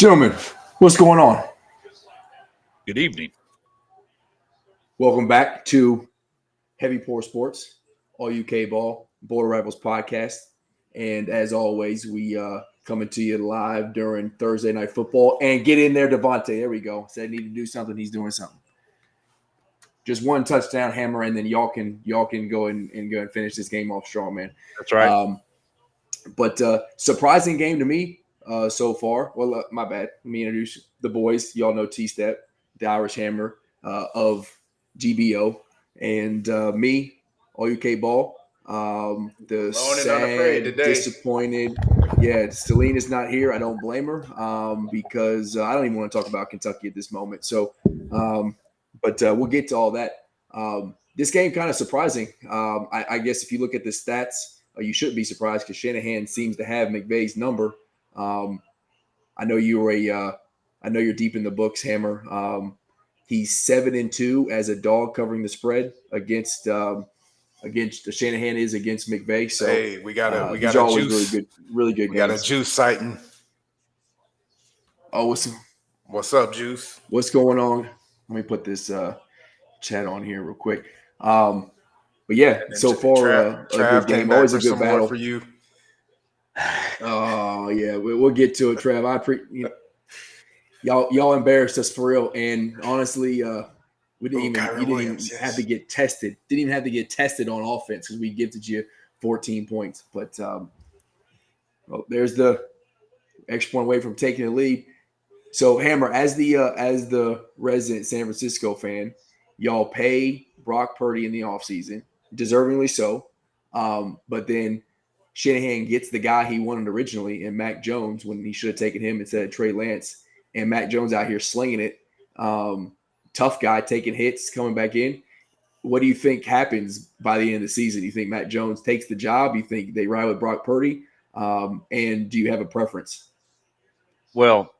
Gentlemen, what's going on? Good evening. Welcome back to Heavy Pour Sports, All UK Ball, Border Rivals podcast. And as always, we coming to you live during Thursday Night Football. And get in there, Devontae. There we go. Said need to do something. He's doing something. Just one touchdown hammer, and then y'all can go and finish this game off strong, man. That's right. But surprising game to me so far. Well, my bad. Let me introduce the boys. Y'all know T-Step, the Irish Hammer of GBO, and me, All UK Ball. The sad, disappointed. Yeah, Celine is not here. I don't blame her because I don't even want to talk about Kentucky at this moment. So, but we'll get to all that. This game kind of surprising. I guess if you look at the stats, you shouldn't be surprised because Shanahan seems to have McVay's number. I know you're deep in the books, Hammer. He's 7-2 as a dog covering the spread against Shanahan is against McVay. So hey, we got a juice. Really good. We got a juice sighting. Oh, what's up, Juice? What's going on? Let me put this chat on here real quick. But yeah, so far a good game. Always a good battle for you. Oh yeah, we'll get to it, Trev. Y'all embarrassed us for real, and honestly, we didn't even have to get tested. Didn't even have to get tested on offense because we gifted you 14 points. But there's the extra point away from taking the lead. So Hammer, as the resident San Francisco fan, y'all pay Brock Purdy in the offseason, deservingly so. But then Shanahan gets the guy he wanted originally in Mac Jones when he should have taken him instead of Trey Lance. And Mac Jones out here slinging it. Tough guy, taking hits, coming back in. What do you think happens by the end of the season? You think Mac Jones takes the job? You think they ride with Brock Purdy? And do you have a preference? Well,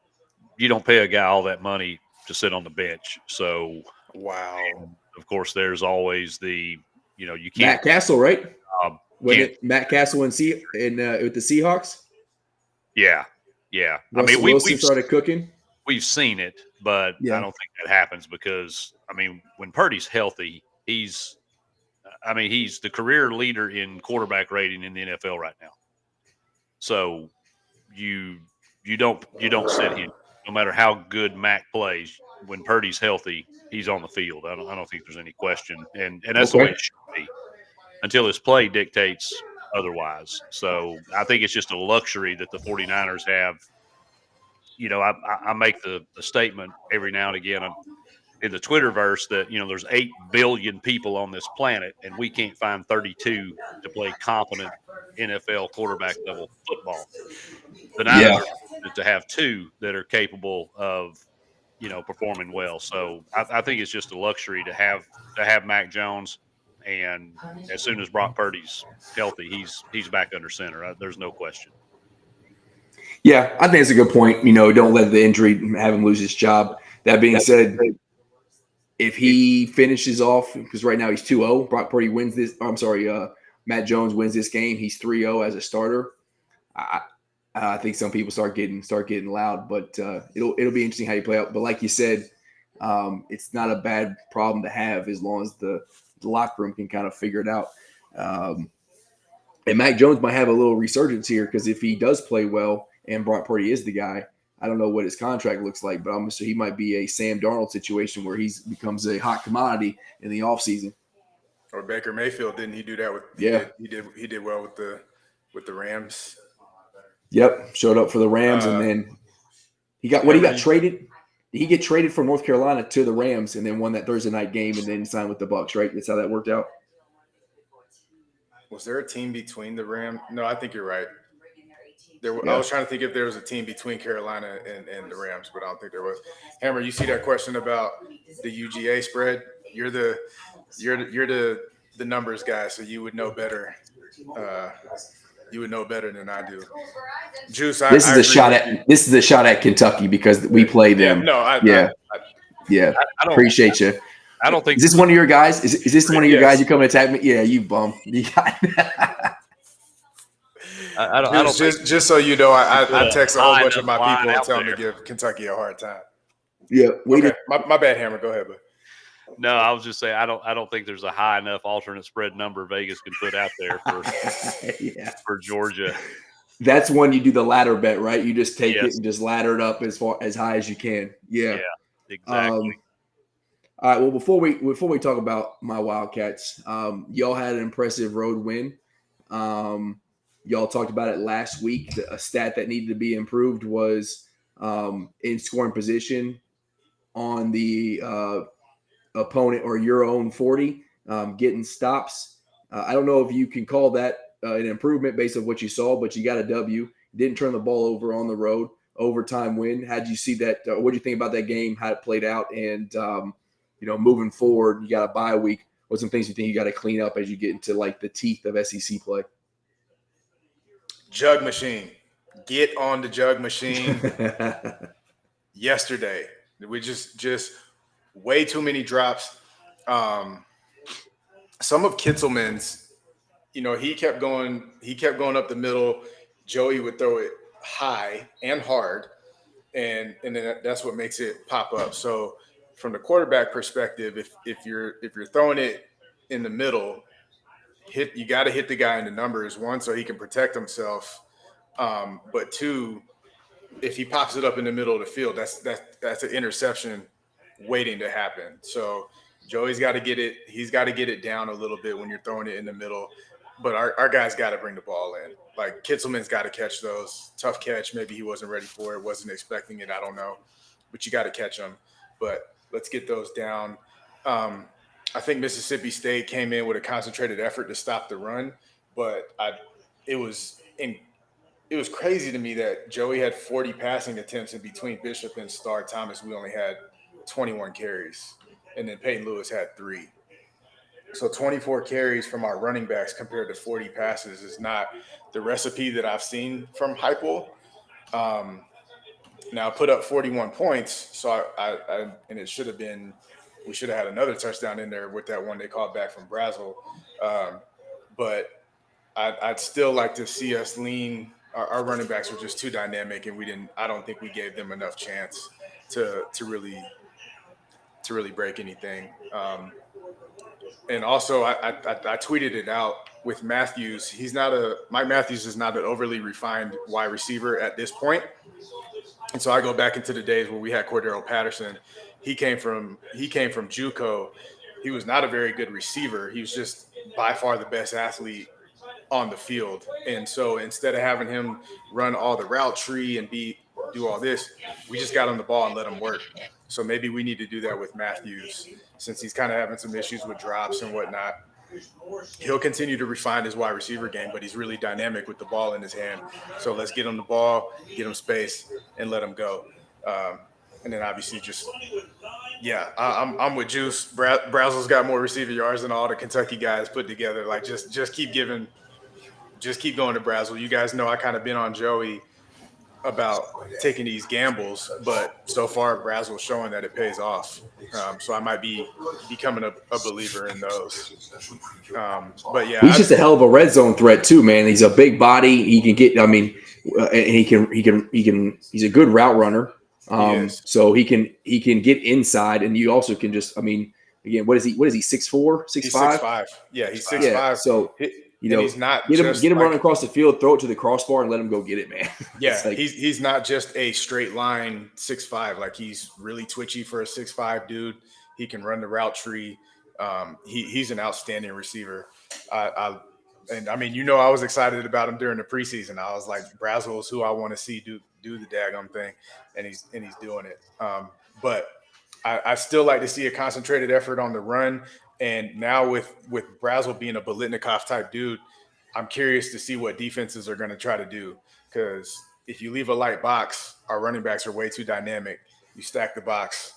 you don't pay a guy all that money to sit on the bench. So, wow. Of course, there's always you can't. Matt Castle, right? Matt Castle with the Seahawks? Yeah. Russell Wilson started cooking. We've seen it, but I don't think that happens because, when Purdy's healthy, he's the career leader in quarterback rating in the NFL right now. So you don't sit him. No matter how good Mac plays, when Purdy's healthy, he's on the field. I don't think there's any question, and that's the way it should be until his play dictates otherwise. So I think it's just a luxury that the 49ers have. I make the statement every now and again in the Twitterverse that, there's 8 billion people on this planet, and we can't find 32 to play competent NFL quarterback level football. The Niners are fortunate to have 2 that are capable of, performing well. So I think it's just a luxury to have Mac Jones. And as soon as Brock Purdy's healthy, he's back under center. There's no question. Yeah, I think it's a good point. Don't let the injury have him lose his job. That being said, if he finishes off, because right now he's 2-0, Brock Purdy wins this. Matt Jones wins this game. He's 3-0 as a starter. I think some people start getting loud, but it'll be interesting how you play out. But like you said, it's not a bad problem to have as long as the locker room can kind of figure it out. And Mac Jones might have a little resurgence here because if he does play well and Brock Purdy is the guy, I don't know what his contract looks like, but I'm sure he might be a Sam Darnold situation where he becomes a hot commodity in the offseason. Or Baker Mayfield, didn't he do that with? Yeah, he did well with the Rams. Yep, showed up for the Rams, and then he got traded. Did he get traded from North Carolina to the Rams and then won that Thursday night game and then signed with the Bucs, right? That's how that worked out. Was there a team between the Rams? No, I think you're right. I was trying to think if there was a team between Carolina and the Rams, but I don't think there was. Hammer, you see that question about the UGA spread? You're the numbers guy, so you would know better. You would know better than I do. Juice, this is a shot at Kentucky because we play them. I Appreciate you. I don't think. Is this one of your guys? Is this one of your guys you come and attack me? Yeah, you bum. I don't just so you know, I text a whole bunch of my people and tell them to give Kentucky a hard time. Yeah. Okay. My bad, Hammer. Go ahead, bud. No, I was just saying I don't think there's a high enough alternate spread number Vegas can put out there for Georgia. That's when you do the ladder bet, right? You just take it and just ladder it up as high as you can. Yeah. Yeah, exactly. All right. Well, before we talk about my Wildcats, y'all had an impressive road win. Y'all talked about it last week. A stat that needed to be improved was in scoring position on the opponent or your own 40, getting stops. I don't know if you can call that an improvement based on what you saw, but you got a W. Didn't turn the ball over on the road. Overtime win. How did you see that? What do you think about that game? How it played out? And moving forward, you got a bye week. What some things you think you got to clean up as you get into like the teeth of SEC play? Jug machine. Get on the jug machine. Yesterday, we just way too many drops. Some of Kitzelman's, he kept going up the middle. Joey would throw it high and hard, and then that's what makes it pop up. So from the quarterback perspective, if you're throwing it in the middle, you got to hit the guy in the numbers, one, so he can protect himself, but two, if he pops it up in the middle of the field, that's an interception waiting to happen. So Joey's got to get it. He's got to get it down a little bit when you're throwing it in the middle. But our guys got to bring the ball in. Like Kitzelman's got to catch those. Tough catch. Maybe he wasn't ready for it. Wasn't expecting it. I don't know. But you got to catch them. But let's get those down. I think Mississippi State came in with a concentrated effort to stop the run. But it was crazy to me that Joey had 40 passing attempts, and between Bishop and Star Thomas, we only had 21 carries. And then Peyton Lewis had 3. So 24 carries from our running backs compared to 40 passes is not the recipe that I've seen from Heupel. Now put up 41 points. So and it should have been, we should have had another touchdown in there with that one they called back from Brazel. But I'd still like to see us lean. Our running backs were just too dynamic, and I don't think we gave them enough chance to really break anything. And also, I tweeted it out with Matthews. Mike Matthews is not an overly refined wide receiver at this point. And so I go back into the days where we had Cordero Patterson. He came from JUCO. He was not a very good receiver. He was just by far the best athlete on the field. And so instead of having him run all the route tree and do all this, we just got him the ball and let him work. So maybe we need to do that with Matthews, since he's kind of having some issues with drops and whatnot. He'll continue to refine his wide receiver game, but he's really dynamic with the ball in his hand. So let's get him the ball, get him space, and let him go. And then obviously I'm with Juice. Brazel's got more receiver yards than all the Kentucky guys put together. Like just keep going to Brazel. You guys know I kind of been on Joey about taking these gambles, but so far Brazel's showing that it pays off. So I might be becoming a believer in those. But yeah, he's just a hell of a red zone threat too, man. He's a big body. He can get. I mean, and he can. He's a good route runner. So he can get inside, and you also can just. I mean, again, what is he? 6'4", 6'5"? He's 6'5". Yeah, he's 6'5". Yeah, so he's not get him running across the field, throw it to the crossbar, and let him go get it, man. Yeah, he's not just a straight line 6'5". Like he's really twitchy for a 6'5" dude. He can run the route tree. He's an outstanding receiver. I was excited about him during the preseason. I was like, Brazel's who I want to see do the daggum thing, and he's doing it. But I still like to see a concentrated effort on the run. And now with Brazel being a Biletnikoff type dude, I'm curious to see what defenses are going to try to do. Because if you leave a light box, our running backs are way too dynamic. You stack the box,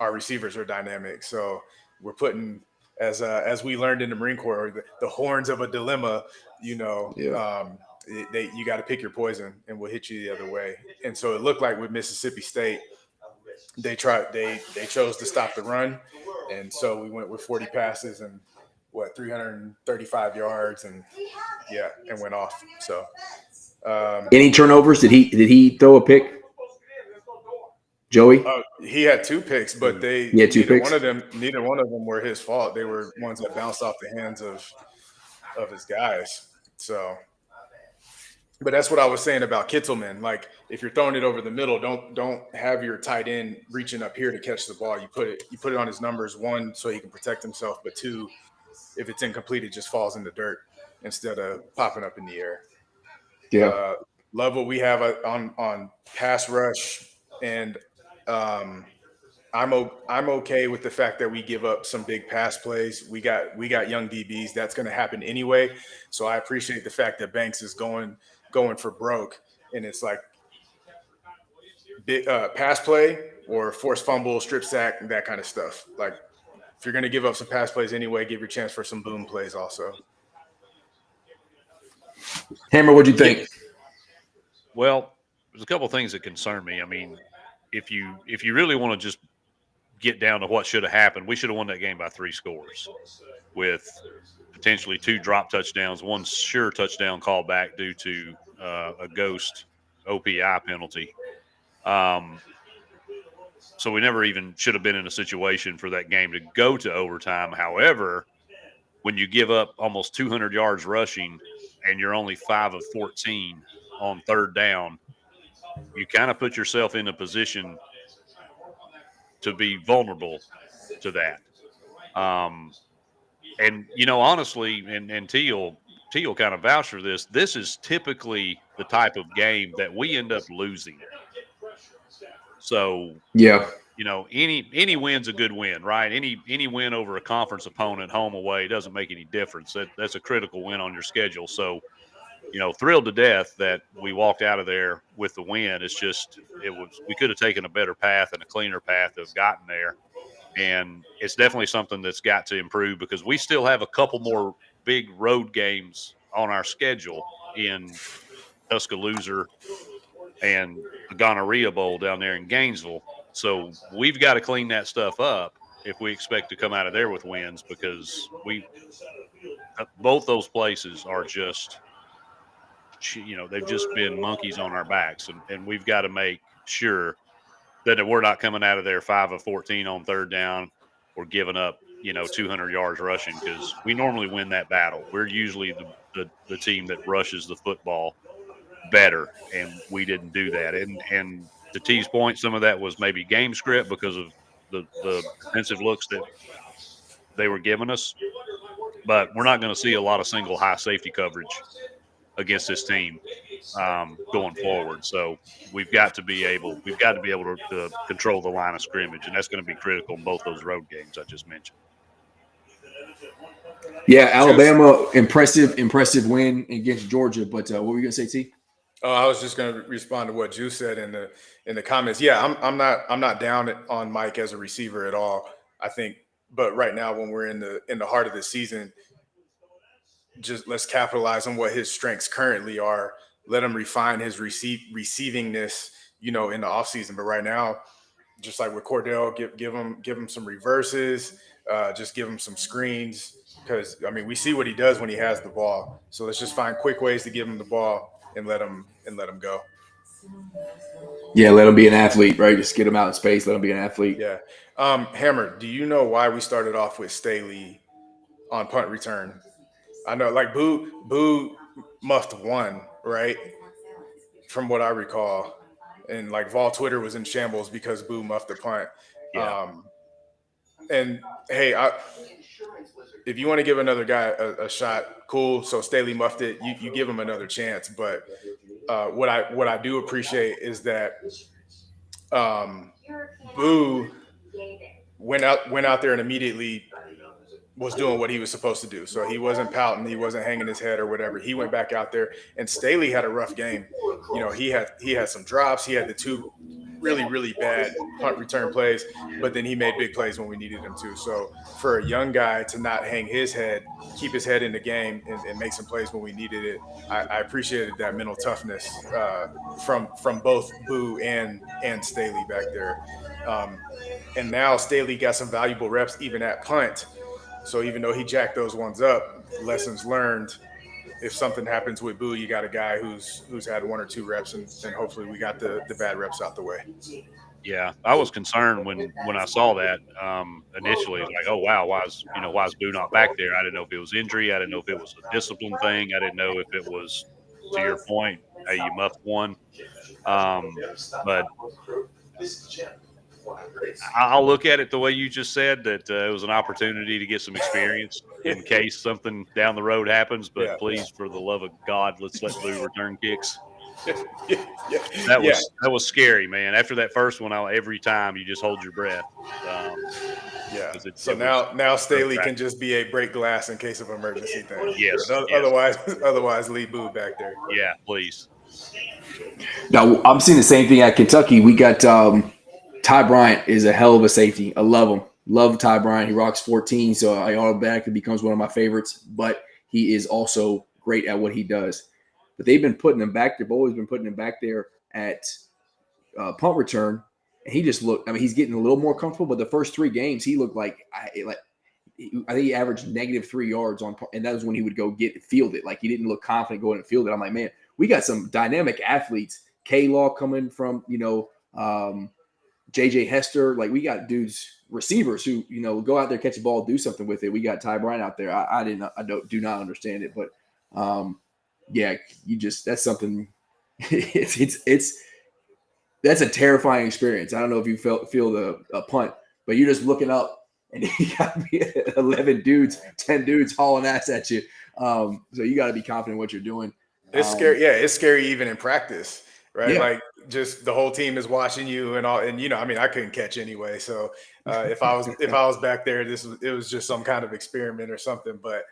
our receivers are dynamic. So we're putting, as we learned in the Marine Corps, the horns of a dilemma. You got to pick your poison, and we'll hit you the other way. And so it looked like with Mississippi State, they chose to stop the run, and so we went with 40 passes, and 335 yards and went off. So any turnovers? Did he throw a pick? Joey? He had 2 picks, but neither one of them were his fault. They were ones that bounced off the hands of his guys. So, but that's what I was saying about Kittleman. Like, if you're throwing it over the middle, don't have your tight end reaching up here to catch the ball. You put it on his numbers, 1, so he can protect himself, but 2, if it's incomplete, it just falls in the dirt instead of popping up in the air. Yeah. Love what we have on pass rush, and I'm okay with the fact that we give up some big pass plays. We got young DBs. That's going to happen anyway. So I appreciate the fact that Banks is going for broke, and it's like big pass play or forced fumble, strip sack, that kind of stuff. Like, if you're going to give up some pass plays anyway, give your chance for some boom plays also. Hammer, what'd you think? Well, there's a couple of things that concern me. I mean, if you really want to just get down to what should have happened, we should have won that game by 3 scores with potentially 2 drop touchdowns, 1 sure touchdown call back due to a ghost OPI penalty. So we never even should have been in a situation for that game to go to overtime. However, when you give up almost 200 yards rushing and you're only 5 of 14 on 3rd down, you kind of put yourself in a position to be vulnerable to that. And, honestly, and Teal kind of vouched for this. This is typically the type of game that we end up losing. So, yeah, any win's a good win, right? Any win over a conference opponent, home, away, doesn't make any difference. That's a critical win on your schedule. So, thrilled to death that we walked out of there with the win. It's just, we could have taken a better path and a cleaner path to have gotten there. And it's definitely something that's got to improve because we still have a couple more big road games on our schedule in Tuscaloosa and the Gonorrhea Bowl down there in Gainesville. So we've got to clean that stuff up if we expect to come out of there with wins, because both those places are just, they've just been monkeys on our backs, and we've got to make sure that we're not coming out of there 5 of 14 on 3rd down or giving up, 200 yards rushing, because we normally win that battle. We're usually the team that rushes the football better, and we didn't do that. And to T's point, some of that was maybe game script because of the defensive looks that they were giving us. But we're not going to see a lot of single high safety coverage against this team going forward. So we've got to be able to control the line of scrimmage, and that's going to be critical in both those road games I just mentioned. Yeah, Alabama, impressive win against Georgia. But what were you going to say, T? Oh, I was just going to respond to what Juice said in the comments. Yeah, I'm not down on Mike as a receiver at all. I think, but right now when we're in the heart of the season, just let's capitalize on what his strengths currently are. Let him refine his receivingness, in the offseason. But right now, just like with Cordell, give him some reverses, just give him some screens, because we see what he does when he has the ball. So let's just find quick ways to give him the ball and let him go. Yeah, let him be an athlete, right? Just get him out in space, let him be an athlete. Yeah. Hammer, do you know why we started off with Staley on punt return? I know, like Boo muffed 1, right? From what I recall. And like Vol Twitter was in shambles because Boo muffed the punt. Yeah. And hey, if you want to give another guy a shot, cool. So Staley muffed it. You give him another chance. But what I do appreciate is that Boo went out there and immediately was doing what he was supposed to do. So he wasn't pouting, he wasn't hanging his head or whatever. He went back out there, and Staley had a rough game. He had some drops. He had the 2 really, really bad punt return plays, but then he made big plays when we needed him to. So for a young guy to not hang his head, keep his head in the game, and make some plays when we needed it, I appreciated that mental toughness from both Boo and Staley back there. And now Staley got some valuable reps even at punt. So even though he jacked those ones up, lessons learned. If something happens with Boo, you got a guy who's had 1 or 2 reps, and hopefully we got the bad reps out the way. Yeah, I was concerned when I saw that initially. Like, oh wow, why is Boo not back there? I didn't know if it was injury. I didn't know if it was a discipline thing. I didn't know if it was, to your point, hey, you muffed one. But I'll look at it the way you just said, that it was an opportunity to get some experience in case something down the road happens. But please, for the love of God, let's let Boo return kicks. That was scary, man. After that first one, every time you just hold your breath. So now Staley can just be a break glass in case of emergency thing. Yes. Otherwise, leave Boo back there. Yeah, please. Now I'm seeing the same thing at Kentucky. We got Ty Bryant is a hell of a safety. I love him. Love Ty Bryant. He rocks 14, so I automatically becomes one of my favorites. But he is also great at what he does. But they've been putting him back there. They've always been putting him back there at punt return. And he just looked. I mean, he's getting a little more comfortable. But the first 3 games, he looked like I think he averaged -3 yards on, and that was when he would go field it. Like he didn't look confident going and field it. I'm like, man, we got some dynamic athletes. K-Law coming from JJ Hester. Like we got dudes, receivers who go out there, catch a ball, do something with it. We got Ty Bryant out there. I do not understand it, but that's something. That's a terrifying experience. I don't know if you feel the punt, but you're just looking up and you got 11 dudes, 10 dudes hauling ass at you. So you got to be confident in what you're doing. It's scary. Yeah, it's scary even in practice, right? Yeah. Like just the whole team is watching you and all. And I couldn't catch anyway. So if I was back there, it was just some kind of experiment or something. But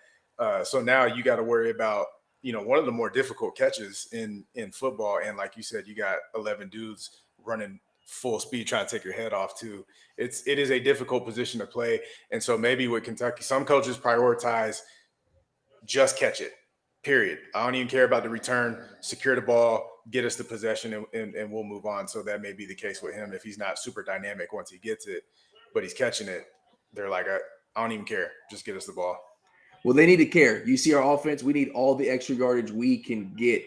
so now you got to worry about one of the more difficult catches in football. And like you said, you got 11 dudes running full speed trying to take your head off too. It is a difficult position to play. And so maybe with Kentucky, some coaches prioritize just catch it, period. I don't even care about the return, secure the ball, get us the possession, and we'll move on. So that may be the case with him if he's not super dynamic once he gets it, but he's catching it. They're like, I don't even care. Just get us the ball. Well, they need to care. You see our offense, we need all the extra yardage we can get.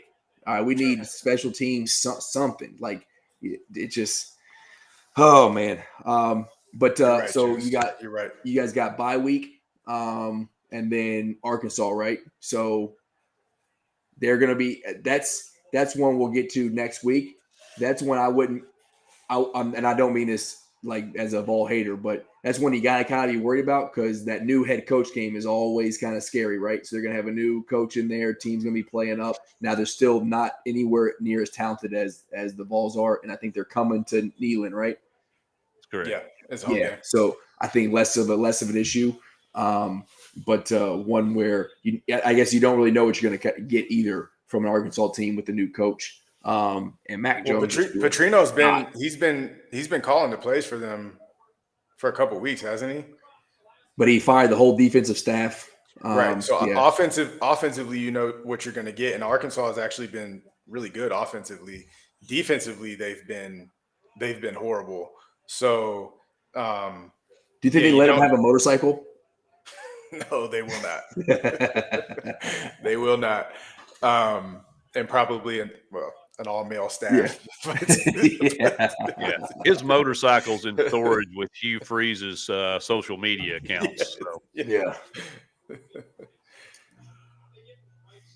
We need special teams, something. Like it just – oh, man. But right, so Juice. You're right. You guys got bye week and then Arkansas, right? So they're going to be – that's one we'll get to next week. That's when I wouldn't – and I don't mean this like as a ball hater, but that's when you got to kind of be worried about because that new head coach game is always kind of scary, right? So they're going to have a new coach in there. Team's going to be playing up. Now they're still not anywhere near as talented as the Vols are, and I think they're coming to Neyland, right? That's correct. Yeah, it's home game. So I think less of an issue, but one where I guess you don't really know what you're going to get either from an Arkansas team with the new coach. And Mac Jones. Petrino's he's been calling the plays for them for a couple of weeks, hasn't he? But he fired the whole defensive staff. Right. So offensively, you know what you're going to get, and Arkansas has actually been really good offensively. Defensively, they've been horrible. So, do you think they let him have a motorcycle? No, they will not. They will not. And probably an all-male staff. Yeah. His motorcycle's in storage with Hugh Freeze's social media accounts. So. Yeah.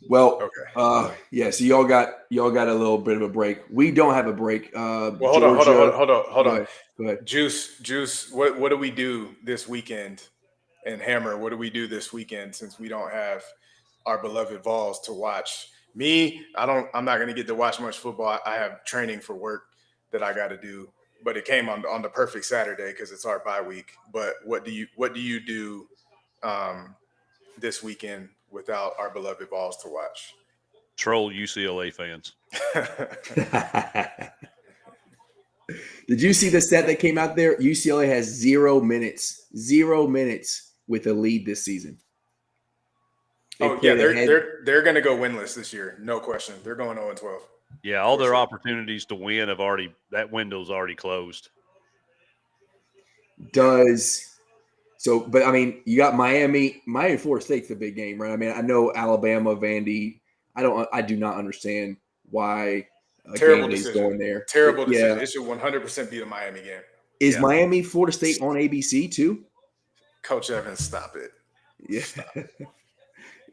Well, okay. So y'all got a little bit of a break. We don't have a break. Well, hold on. Go ahead. Juice. What do we do this weekend? And Hammer, what do we do this weekend since we don't have our beloved Vols to watch? Me, I'm not going to get to watch much football. I have training for work that I got to do, but it came on the perfect Saturday because it's our bye week. But what do you do this weekend without our beloved Vols to watch? Troll UCLA fans. Did you see the stat that came out there? UCLA has 0 minutes with a lead this season. They're going to go winless this year, no question. They're going 0-12. Yeah, all their opportunities to win that window's already closed. So, but I mean, you got Miami, Florida State's the big game, right? I mean, I know Alabama, Vandy. I do not understand why terrible Game Day's decision. going there. Terrible decision. It should 100% be the Miami game. Is Miami, Florida State on ABC too? Coach Evans, stop it. Yeah. Stop it.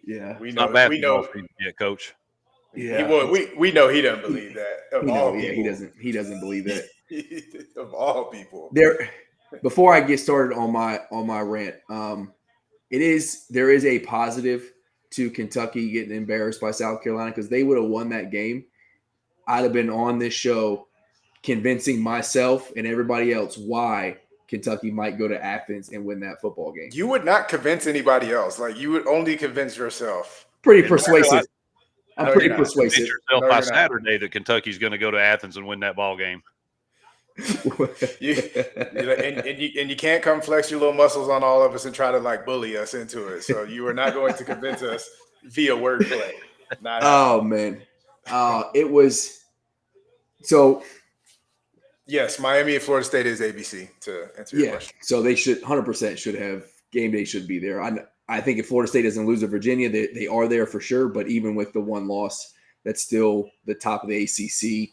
Yeah. We know. Yet, Coach. Yeah. We know he doesn't believe that. He doesn't believe that. Of all people. Before I get started on my rant, there is a positive to Kentucky getting embarrassed by South Carolina, because they would have won that game. I'd have been on this show convincing myself and everybody else why Kentucky might go to Athens and win that football game. You would not convince anybody else. Like, you would only convince yourself. Pretty persuasive. I'm pretty persuasive. Convince yourself by Saturday that Kentucky's going to go to Athens and win that ball game. You can't come flex your little muscles on all of us and try to like bully us into it. So you are not going to convince us via wordplay. Oh man, it was so. Yes, Miami and Florida State is ABC to answer your question. So they should 100% should have game day should be there. I think if Florida State doesn't lose to Virginia, they are there for sure. But even with the one loss, that's still the top of the ACC.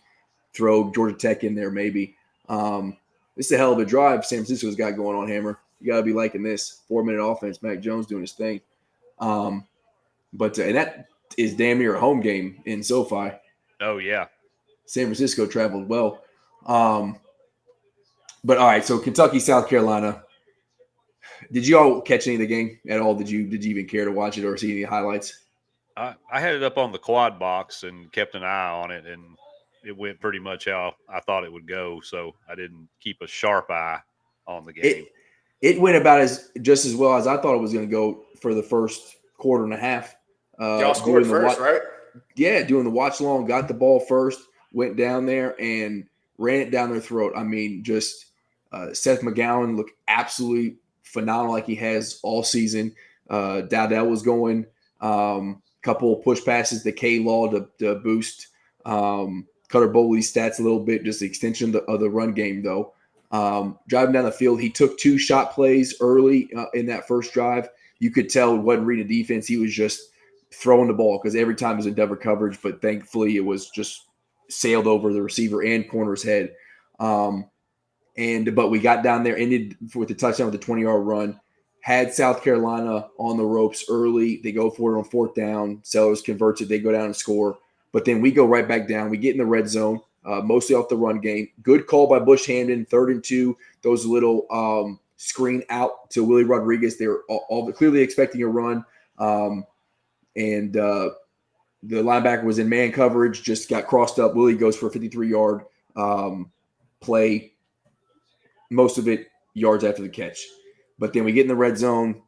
Throw Georgia Tech in there maybe. This is a hell of a drive San Francisco's got going on, Hammer. You got to be liking this 4-minute offense. Mac Jones doing his thing. But and that is damn near a home game in SoFi. Oh, yeah. San Francisco traveled well. But all right, so Kentucky, South Carolina. Did you all catch any of the game at all? Did you even care to watch it or see any highlights? I had it up on the quad box and kept an eye on it, and it went pretty much how I thought it would go. So I didn't keep a sharp eye on the game. It went about just as well as I thought it was going to go for the first quarter and a half. Y'all scored first, right? Yeah, doing the watch long, got the ball first, went down there and ran it down their throat. I mean, just Seth McGowan looked absolutely phenomenal like he has all season. Dowdell was going. Couple of push passes to K-Law to boost Cutter Bowley's stats a little bit, just the extension of the run game, though. Driving down the field, he took 2 shot plays early in that first drive. You could tell he wasn't reading defense. He was just throwing the ball because every time it was in double coverage, but thankfully it was just sailed over the receiver and corner's head. But we got down there, ended with the touchdown with a 20-yard run. Had South Carolina on the ropes early. They go for it on 4th down. Sellers converts it. They go down and score. But then we go right back down. We get in the red zone, mostly off the run game. Good call by Bush Hamdan, 3rd and 2. Those little screen out to Willie Rodriguez. They were all clearly expecting a run. And the linebacker was in man coverage, just got crossed up. Willie goes for a 53-yard play, most of it yards after the catch. But then we get in the red zone.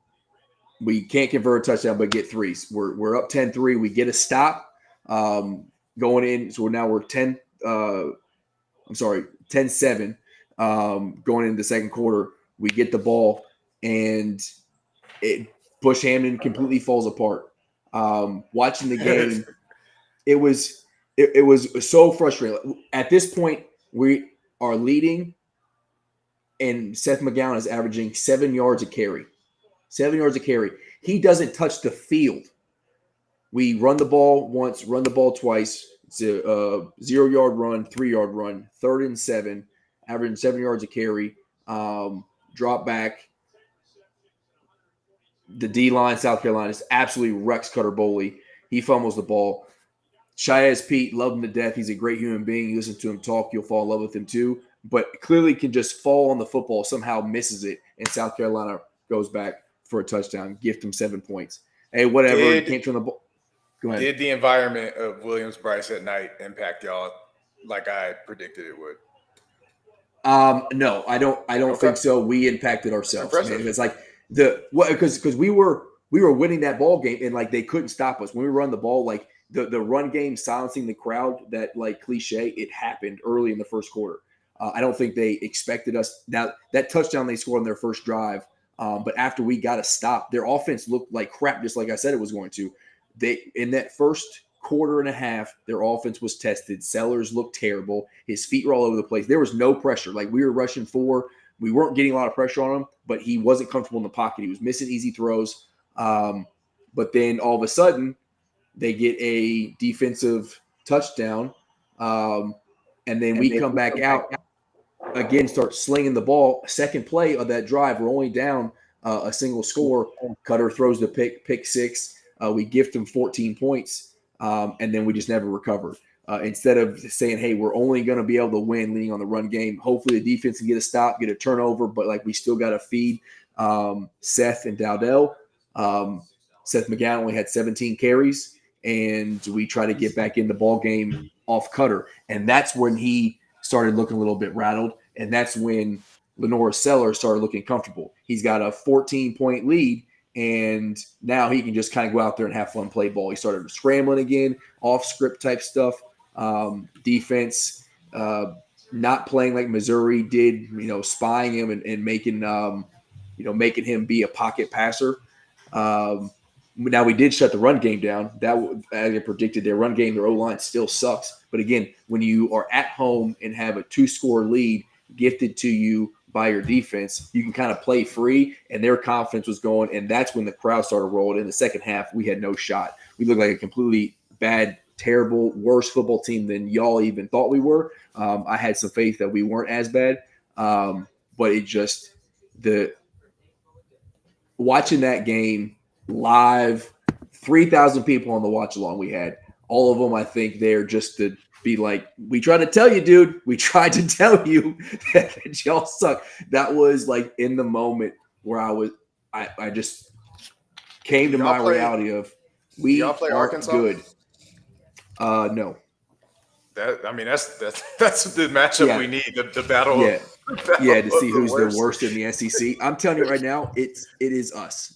We can't convert a touchdown, but get 3s. We're up 10-3. We get a stop going in. So we're 10-7 going into the second quarter. We get the ball, and Bush Hamdan completely falls apart. Watching the game, it was so frustrating. At this point, we are leading, and Seth McGowan is averaging 7 yards a carry. 7 yards a carry. He doesn't touch the field. We run the ball once, run the ball twice. It's a 0-yard run, 3-yard run, 3rd and 7, averaging 7 yards a carry. Drop back. The D-line, South Carolina, is absolutely wrecks Cutter Bowley. He fumbles the ball. Shaez Pete, love him to death. He's a great human being. You listen to him talk, you'll fall in love with him too. But clearly can just fall on the football, somehow misses it, and South Carolina goes back for a touchdown, gift him 7 points. Hey, whatever. Can't turn the ball. Go ahead. Did the environment of Williams-Brice at night impact y'all like I predicted it would? No, I don't think so. We impacted ourselves. Man. It's like because we were winning that ball game, and like they couldn't stop us when we run the ball. Like the run game silencing the crowd, that like cliche, it happened early in the first quarter. I don't think they expected us. Now that touchdown they scored on their first drive, but after we got a stop, their offense looked like crap, just like I said it was going to. They in that first quarter and a half, their offense was tested. Sellers looked terrible. His feet were all over the place. There was no pressure. Like we were rushing 4. We weren't getting a lot of pressure on him, but he wasn't comfortable in the pocket. He was missing easy throws. But then all of a sudden, they get a defensive touchdown, and then we come back out again, start slinging the ball. Second play of that drive, we're only down a single score. Cutter throws the pick six. We gift him 14 points, and then we just never recovered. Instead of saying, hey, we're only going to be able to win leaning on the run game. Hopefully the defense can get a stop, get a turnover, but like we still got to feed Seth and Dowdell. Seth McGowan only had 17 carries, and we try to get back in the ball game off Cutter. And that's when he started looking a little bit rattled, and that's when Lenora Sellers started looking comfortable. He's got a 14-point lead, and now he can just kind of go out there and have fun, play ball. He started scrambling again, off-script type stuff. Defense not playing like Missouri did, spying him and making making him be a pocket passer. Now we did shut the run game down. That, as I predicted, their run game, their O-line still sucks. But again, when you are at home and have a 2-score lead gifted to you by your defense, you can kind of play free, and their confidence was going, and that's when the crowd started rolling. In the second half, we had no shot. We looked like a completely bad, terrible, worse football team than y'all even thought we were. I had some faith that we weren't as bad, but it just watching that game live, 3,000 people on the watch along we had. All of them, I think, there just to be like, we tried to tell you, dude. We tried to tell you that y'all suck. That was like in the moment where I just came to my reality of we y'all play aren't Arkansas? Good. No. That's the matchup we need. The battle. Yeah. To see who's the worst in the SEC. I'm telling you right now, it is us.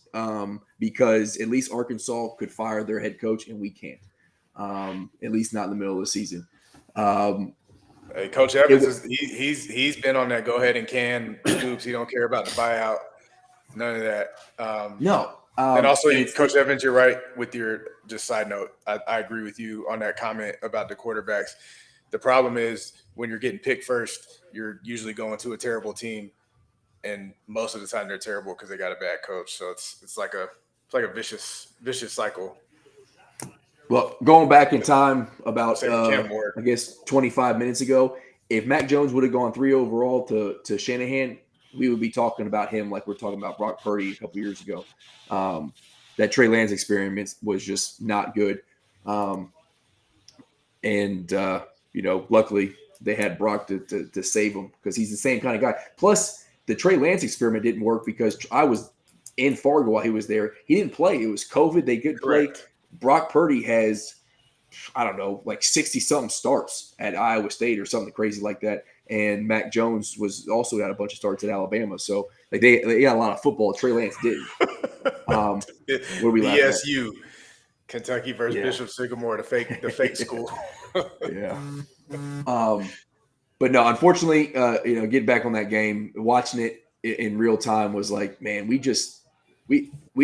Because at least Arkansas could fire their head coach and we can't. At least not in the middle of the season. Hey, Coach Evans he's been on that go ahead and can Stoops. He don't care about the buyout. None of that. No. And also, Coach Evans, you're right with your just side note. I agree with you on that comment about the quarterbacks. The problem is when you're getting picked first, you're usually going to a terrible team, and most of the time they're terrible because they got a bad coach. So it's like a vicious cycle. Well, going back in time about I guess 25 minutes ago, if Mac Jones would have gone 3 overall to Shanahan, we would be talking about him like we're talking about Brock Purdy a couple years ago. That Trey Lance experiment was just not good. Luckily they had Brock to save him because he's the same kind of guy. Plus, the Trey Lance experiment didn't work because I was in Fargo while he was there. He didn't play. It was COVID. They couldn't play. Brock Purdy has, I don't know, like 60-something starts at Iowa State or something crazy like that. And Mac Jones was also got a bunch of starts at Alabama. So like they got a lot of football. Trey Lance didn't. Where we ESU, Kentucky versus Bishop Sycamore, the fake school. Yeah. But no, unfortunately, getting back on that game, watching it in real time was like, man, we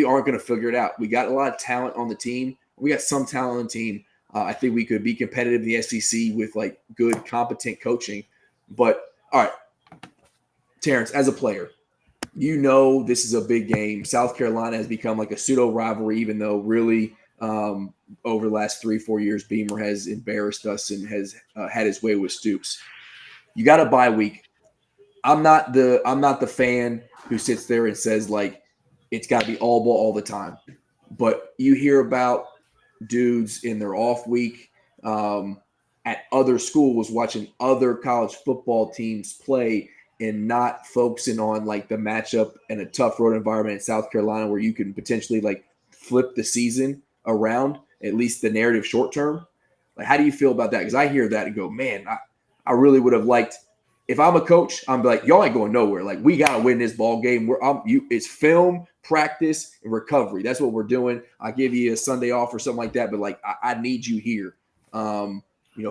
aren't going to figure it out. We got a lot of talent on the team. We got some talent on the team. I think we could be competitive in the SEC with like good, competent coaching. But all right, Terrence, as a player, this is a big game. South Carolina has become like a pseudo rivalry, even though really over the last 3-4 years, Beamer has embarrassed us and has had his way with Stoops. You got a bye week. I'm not the fan who sits there and says like it's got to be all ball all the time. But you hear about dudes in their off week at other schools watching other college football teams play and not focusing on like the matchup and a tough road environment in South Carolina where you can potentially like flip the season around, at least the narrative short term. Like, how do you feel about that? Because I hear that and go, man, I really would have liked. If I'm a coach, I'm like, y'all ain't going nowhere. Like, we got to win this ball game. It's film, practice, and recovery. That's what we're doing. I give you a Sunday off or something like that, but like, I need you here.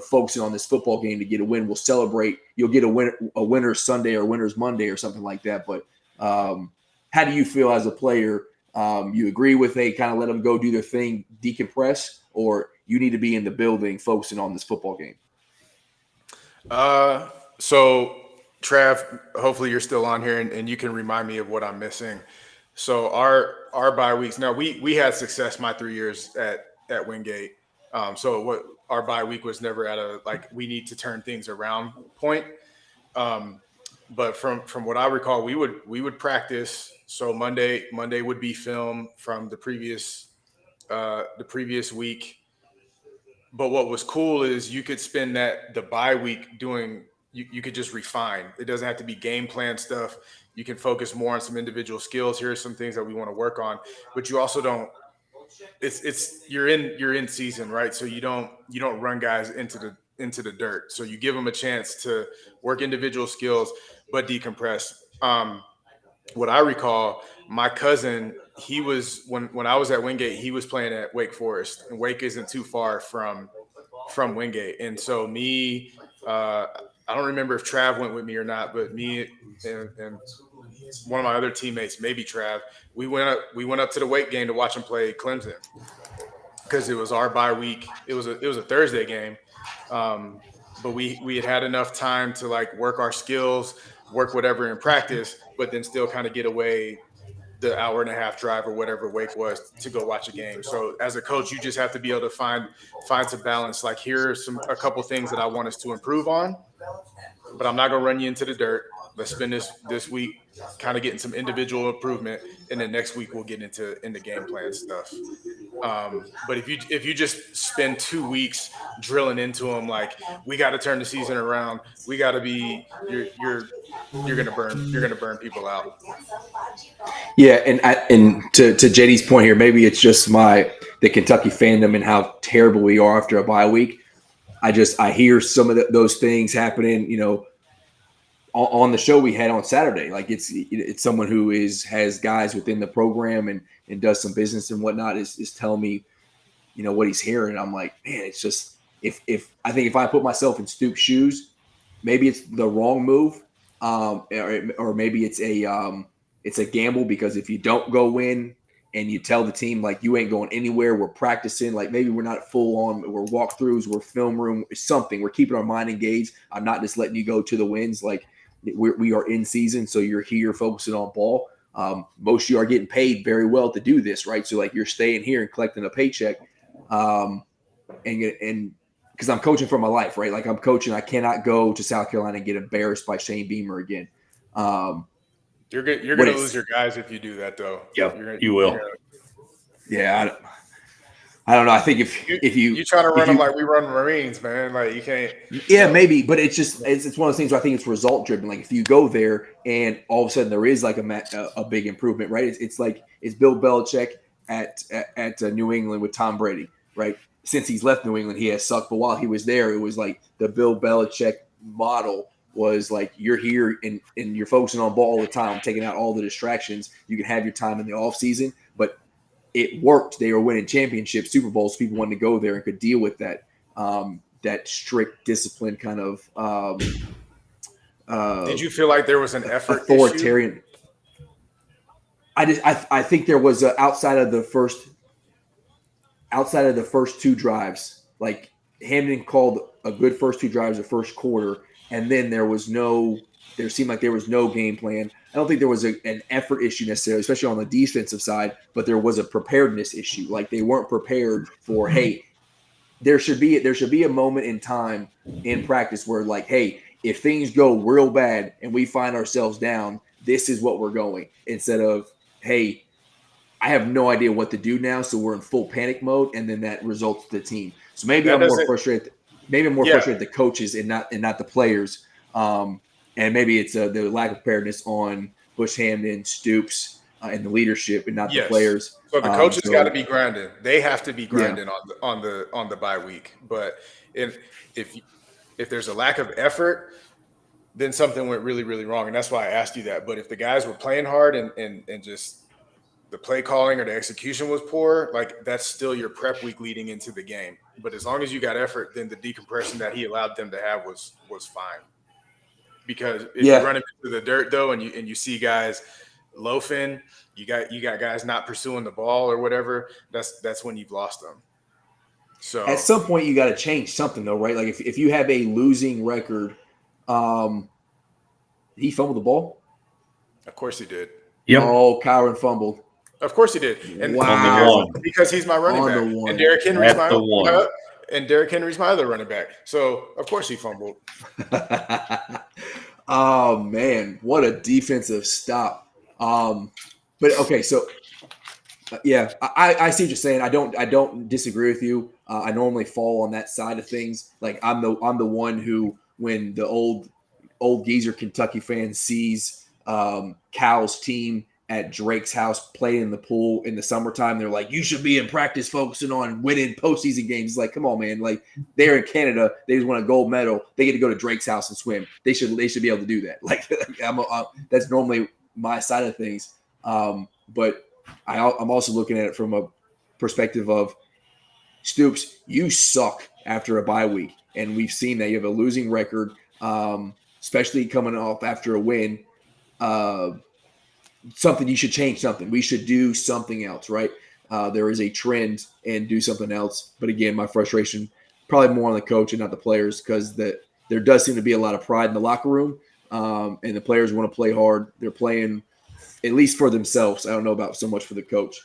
Focusing on this football game to get a win. We'll celebrate. You'll get a winner's Sunday or winner's Monday or something like that. But how do you feel as a player? You agree with kind of let them go do their thing, decompress, or you need to be in the building focusing on this football game? So Trav, hopefully you're still on here and you can remind me of what I'm missing. So our bye weeks. Now we had success my 3 years at Wingate. So what our bye week was never at a like we need to turn things around point. Um, but from what I recall, we would practice. So Monday would be film from the previous week. But what was cool is you could spend the bye week doing you could just refine. It doesn't have to be game plan stuff. You can focus more on some individual skills. Here are some things that we want to work on, but you also don't. It's you're in season, right? So you don't run guys into the dirt. So you give them a chance to work individual skills, but decompress. What I recall, my cousin, he was when I was at Wingate, he was playing at Wake Forest, and Wake isn't too far from Wingate, and so me, I don't remember if Trav went with me or not, but me and one of my other teammates, maybe Trav, we went up to the Wake game to watch him play Clemson because it was our bye week. It was a Thursday game, but we had enough time to like work our skills, work whatever in practice, but then still kind of get away the hour and a half drive or whatever Wake was to go watch a game. So as a coach, you just have to be able to find some balance. Like here are a couple things that I want us to improve on, but I'm not going to run you into the dirt. Let's spend this week kind of getting some individual improvement, and then next week we'll get into game plan stuff. But if you just spend 2 weeks drilling into them, like we got to turn the season around, we got to be you're gonna burn people out. Yeah, and to JD's point here, maybe it's just the Kentucky fandom and how terrible we are after a bye week. I hear some of those things happening, on the show we had on Saturday. Like it's someone who has guys within the program and does some business and whatnot is telling me, what he's hearing. I'm like, man, it's just if I think if I put myself in Stoops' shoes, maybe it's the wrong move, or maybe it's a gamble, because if you don't go win and you tell the team like you ain't going anywhere, we're practicing, like maybe we're not full on, we're walkthroughs, we're film room, something, we're keeping our mind engaged. I'm not just letting you go to the wins. Like we are in season, so you're here focusing on ball. Most of you are getting paid very well to do this, right? So like you're staying here and collecting a paycheck, and because I'm coaching for my life, right? Like I'm coaching, I cannot go to South Carolina and get embarrassed by Shane Beamer again. You're going to lose your guys if you do that, though. Yeah, you will. Yeah, I don't know. I think if you try to run them like we run Marines, man, like you can't. Yeah, maybe, but it's just it's one of those things where I think it's result driven. Like if you go there and all of a sudden there is like a big improvement, right? It's like it's Bill Belichick at New England with Tom Brady, right? Since he's left New England, he has sucked. But while he was there, it was like the Bill Belichick model was like you're here and you're focusing on ball all the time, taking out all the distractions. You can have your time in the off season, but it worked. They were winning championships, Super Bowls. People wanted to go there and could deal with that that strict discipline kind of. Did you feel like there was an effort authoritarian issue? I think there was outside of the first 2 drives, like Hamdan called a good first 2 drives the first quarter, and then there seemed like there was no game plan. I don't think there was an effort issue necessarily, especially on the defensive side, but there was a preparedness issue. Like they weren't prepared for, hey, there should be a moment in time in practice where like, hey, if things go real bad and we find ourselves down, this is what we're going, instead of, hey, I have no idea what to do now, so we're in full panic mode, and then that results to the team. So maybe I'm more frustrated. Maybe I'm more frustrated at the coaches and not the players. And maybe it's the lack of preparedness on Bush Hamdan, Stoops, and the leadership, and not the players. So the coaches got to be grinding. They have to be grinding on the bye week. But if there's a lack of effort, then something went really, really wrong. And that's why I asked you that. But if the guys were playing hard and just the play calling or the execution was poor, like that's still your prep week leading into the game. But as long as you got effort, then the decompression that he allowed them to have was fine. Because if you run into the dirt though, and you see guys loafing, you got guys not pursuing the ball or whatever, that's when you've lost them. So at some point you got to change something though, right? Like if you have a losing record, He fumbled the ball? Of course he did. Yep. Oh, Kyron fumbled. Of course he did. And wow. because he's my running back. And Derrick Henry's Derrick Henry's my other running back. So of course he fumbled. Oh man, what a defensive stop. But okay, so yeah, I see what you're saying. I don't disagree with you. I normally fall on that side of things. Like I'm the one who, when the old geezer Kentucky fan sees Cal's team at Drake's house playing in the pool in the summertime, they're like, you should be in practice focusing on winning postseason games. It's like, come on, man. Like, they're in Canada. They just won a gold medal. They get to go to Drake's house and swim. They should be able to do that. Like, that's normally my side of things. But I'm also looking at it from a perspective of, Stoops, you suck after a bye week. And we've seen that you have a losing record, especially coming off after a win. Something you should change something. We should do something else, right? There is a trend and do something else. But again, my frustration probably more on the coach and not the players, because there does seem to be a lot of pride in the locker room, and the players want to play hard. They're playing at least for themselves. I don't know about so much for the coach.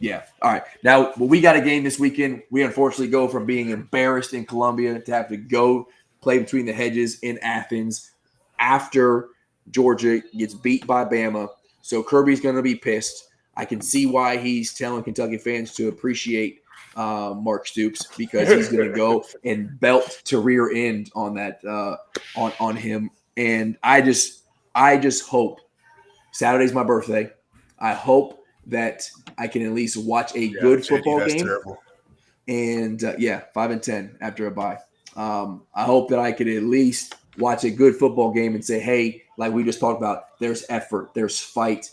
Yeah. All right. Now, we got a game this weekend. We unfortunately go from being embarrassed in Columbia to have to go play between the hedges in Athens after Georgia gets beat by Bama. So Kirby's going to be pissed. I can see why he's telling Kentucky fans to appreciate Mark Stoops, because he's going to go and belt to rear end on that on him. And I just hope Saturday's my birthday. I hope that I can at least watch a good football game. Terrible. And 5-10 after a bye. I hope that I could at least watch a good football game and say, hey, like we just talked about, there's effort, there's fight.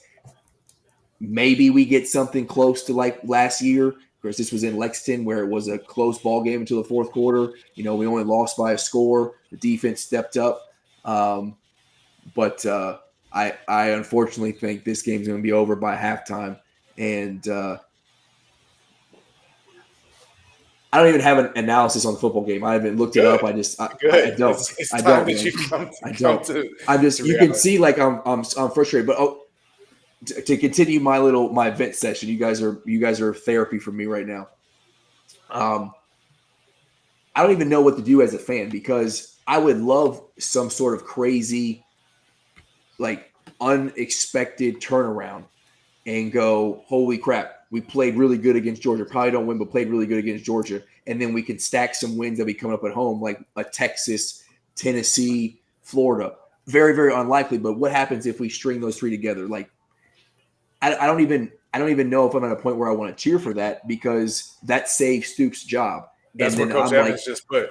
Maybe we get something close to like last year, because this was in Lexington where it was a close ball game until the fourth quarter. You know, we only lost by a score. The defense stepped up. But I unfortunately think this game's going to be over by halftime. And I don't even have an analysis on the football game. I haven't looked it up. I don't. You can see like I'm frustrated. But to continue my vent session, you guys are therapy for me right now. I don't even know what to do as a fan, because I would love some sort of crazy, like unexpected turnaround and go, holy crap, we played really good against Georgia. Probably don't win, but played really good against Georgia. And then we can stack some wins that be coming up at home, like a Texas, Tennessee, Florida. Very, very unlikely. But what happens if we string those three together? Like, I don't even know if I'm at a point where I want to cheer for that, because that saves Stoops' job. That's what Coach Evans just put.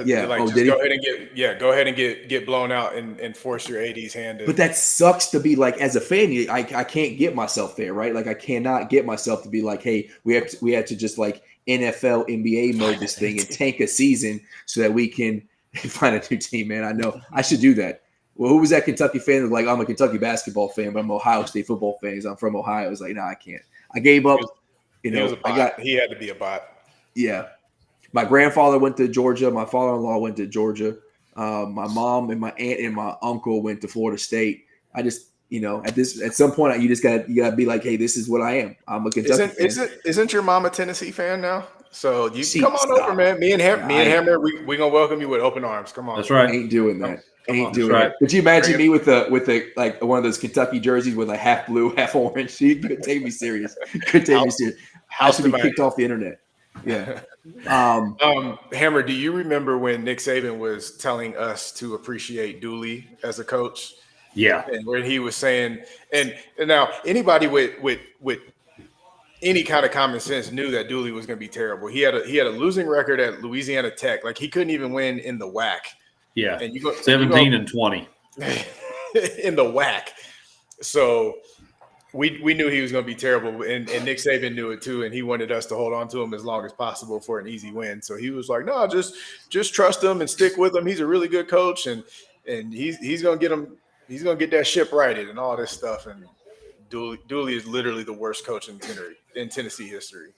Yeah. Like, go ahead and get blown out and force your AD's hand. But that sucks to be like, as a fan, I can't get myself there, right? Like, I cannot get myself to be like, hey, we have to just like NFL, NBA mode this thing and tank a season so that we can find a new team, man. I know I should do that. Well, who was that Kentucky fan that was like, I'm a Kentucky basketball fan, but I'm an Ohio State football fan because I'm from Ohio? I was like, no, I can't. I gave up. He had to be a bot. Yeah. My grandfather went to Georgia. My father-in-law went to Georgia. My mom and my aunt and my uncle went to Florida State. I just, at some point you gotta be like, hey, this is what I am. I'm a Kentucky fan. Isn't your mom a Tennessee fan now? So you come on over, man. Me and Hammer, we gonna welcome you with open arms. Come on. That's right. Ain't doing that. Ain't doing that. Could you imagine me with like one of those Kentucky jerseys with like half blue, half orange? You could take me serious. I should be kicked off the internet. Yeah. Hammer, do you remember when Nick Saban was telling us to appreciate Dooley as a coach? Yeah. And where he was saying, and now anybody with any kind of common sense knew that Dooley was going to be terrible. He had a losing record at Louisiana Tech. Like, he couldn't even win in the WAC. Yeah. And 17-20 in the WAC. So we knew he was going to be terrible, and Nick Saban knew it too, and he wanted us to hold on to him as long as possible for an easy win. So he was like, "No, just trust him and stick with him. He's a really good coach, and he's going to get him. He's going to get that ship righted and all this stuff." And Dooley is literally the worst coach in Tennessee history.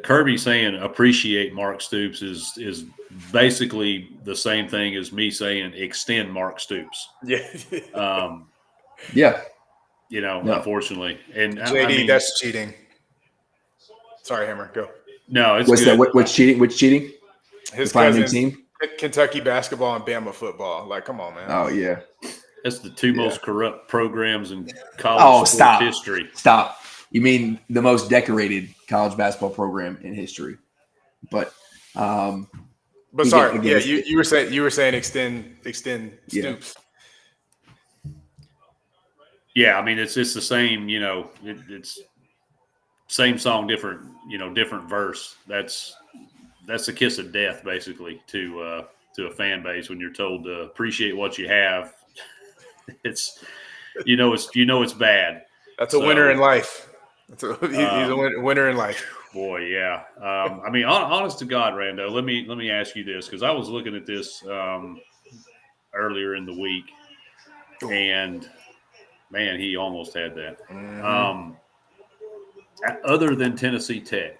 Kirby saying appreciate Mark Stoops is basically the same thing as me saying extend Mark Stoops. Unfortunately. And JD, that's cheating. Sorry, Hammer, go. No, it's what's good. That? What's cheating? Which cheating? His cousin, team? Kentucky basketball and Bama football. Like, come on, man. Oh, yeah. That's the two most corrupt programs in college sports history. Stop. You mean the most decorated college basketball program in history. But sorry, you were saying extend Stoops. Yeah, I mean it's the same, it's same song, different verse. That's a kiss of death basically to a fan base when you're told to appreciate what you have. It's it's bad. That's a winner in life. He's a winner in life. Boy, yeah. I mean, honest to God, Rando, let me ask you this, because I was looking at this earlier in the week, and man, he almost had that. Mm-hmm. Other than Tennessee Tech,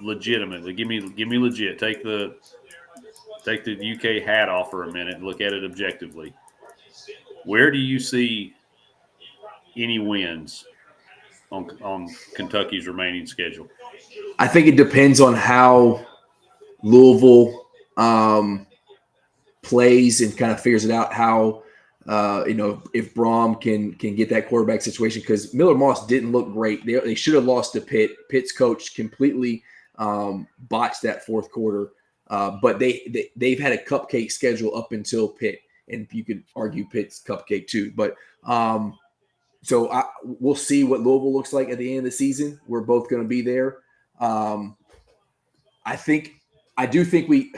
legitimately, give me legit. Take the UK hat off for a minute and look at it objectively. Where do you see any wins on Kentucky's remaining schedule? I think it depends on how Louisville plays and kind of figures it out. How if Braum can get that quarterback situation, because Miller Moss didn't look great. They should have lost to Pitt. Pitt's coach completely botched that fourth quarter. But they've had a cupcake schedule up until Pitt, and you could argue Pitt's cupcake too. But so we'll see what Louisville looks like at the end of the season. We're both going to be there. I think we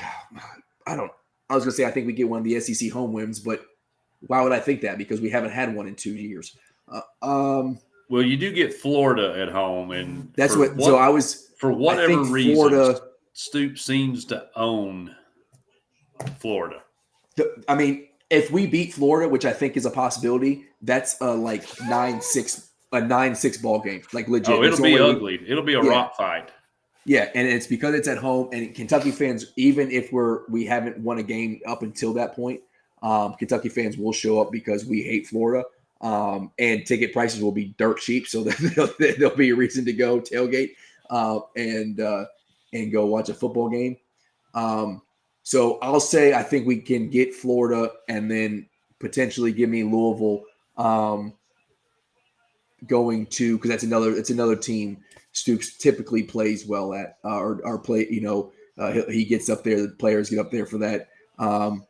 get one of the SEC home wins, but why would I think that? Because we haven't had one in 2 years. Well, you do get Florida at home, and that's for whatever reason, Florida, Stoops seems to own Florida. I mean, if we beat Florida, which I think is a possibility, that's a 9-6 ball game, like legit. Oh, it'll be ugly. It'll be a rock fight. Yeah, and it's because it's at home, and Kentucky fans, even if we haven't won a game up until that point, Kentucky fans will show up because we hate Florida, and ticket prices will be dirt cheap, so there'll be a reason to go tailgate and go watch a football game. So I'll say I think we can get Florida, and then potentially give me Louisville going to, because it's another team Stoops typically plays well at, or play. He gets up there. The players get up there for that. But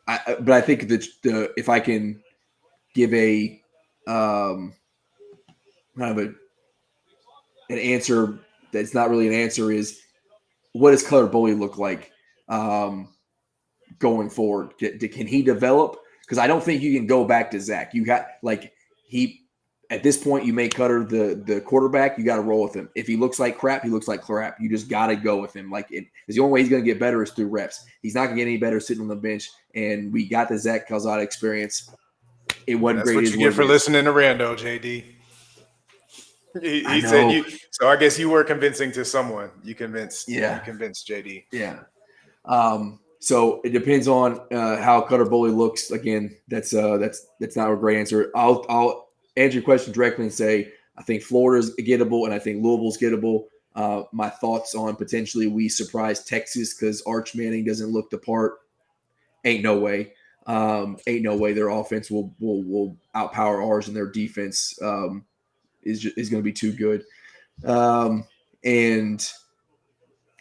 I think that if I can give a kind of an answer that's not really an answer, is what does Color Bully look like going forward? Can he develop? Because I don't think you can go back to Zach. You got at this point, you make Cutter the quarterback. You got to roll with him. If he looks like crap, he looks like crap. You just got to go with him. Because the only way he's going to get better is through reps. He's not going to get any better sitting on the bench. And we got the Zach Calzada experience. It wasn't great. That's what you get for listening to Rando, JD. He said so I guess you were convincing to someone. You convinced JD. Yeah. So it depends on how Cutter Bully looks. Again, that's not a great answer. I'll answer your question directly and say I think Florida's gettable and I think Louisville's gettable. My thoughts on potentially we surprise Texas because Arch Manning doesn't look the part. Ain't no way. Their offense will outpower ours, and their defense is going to be too good. And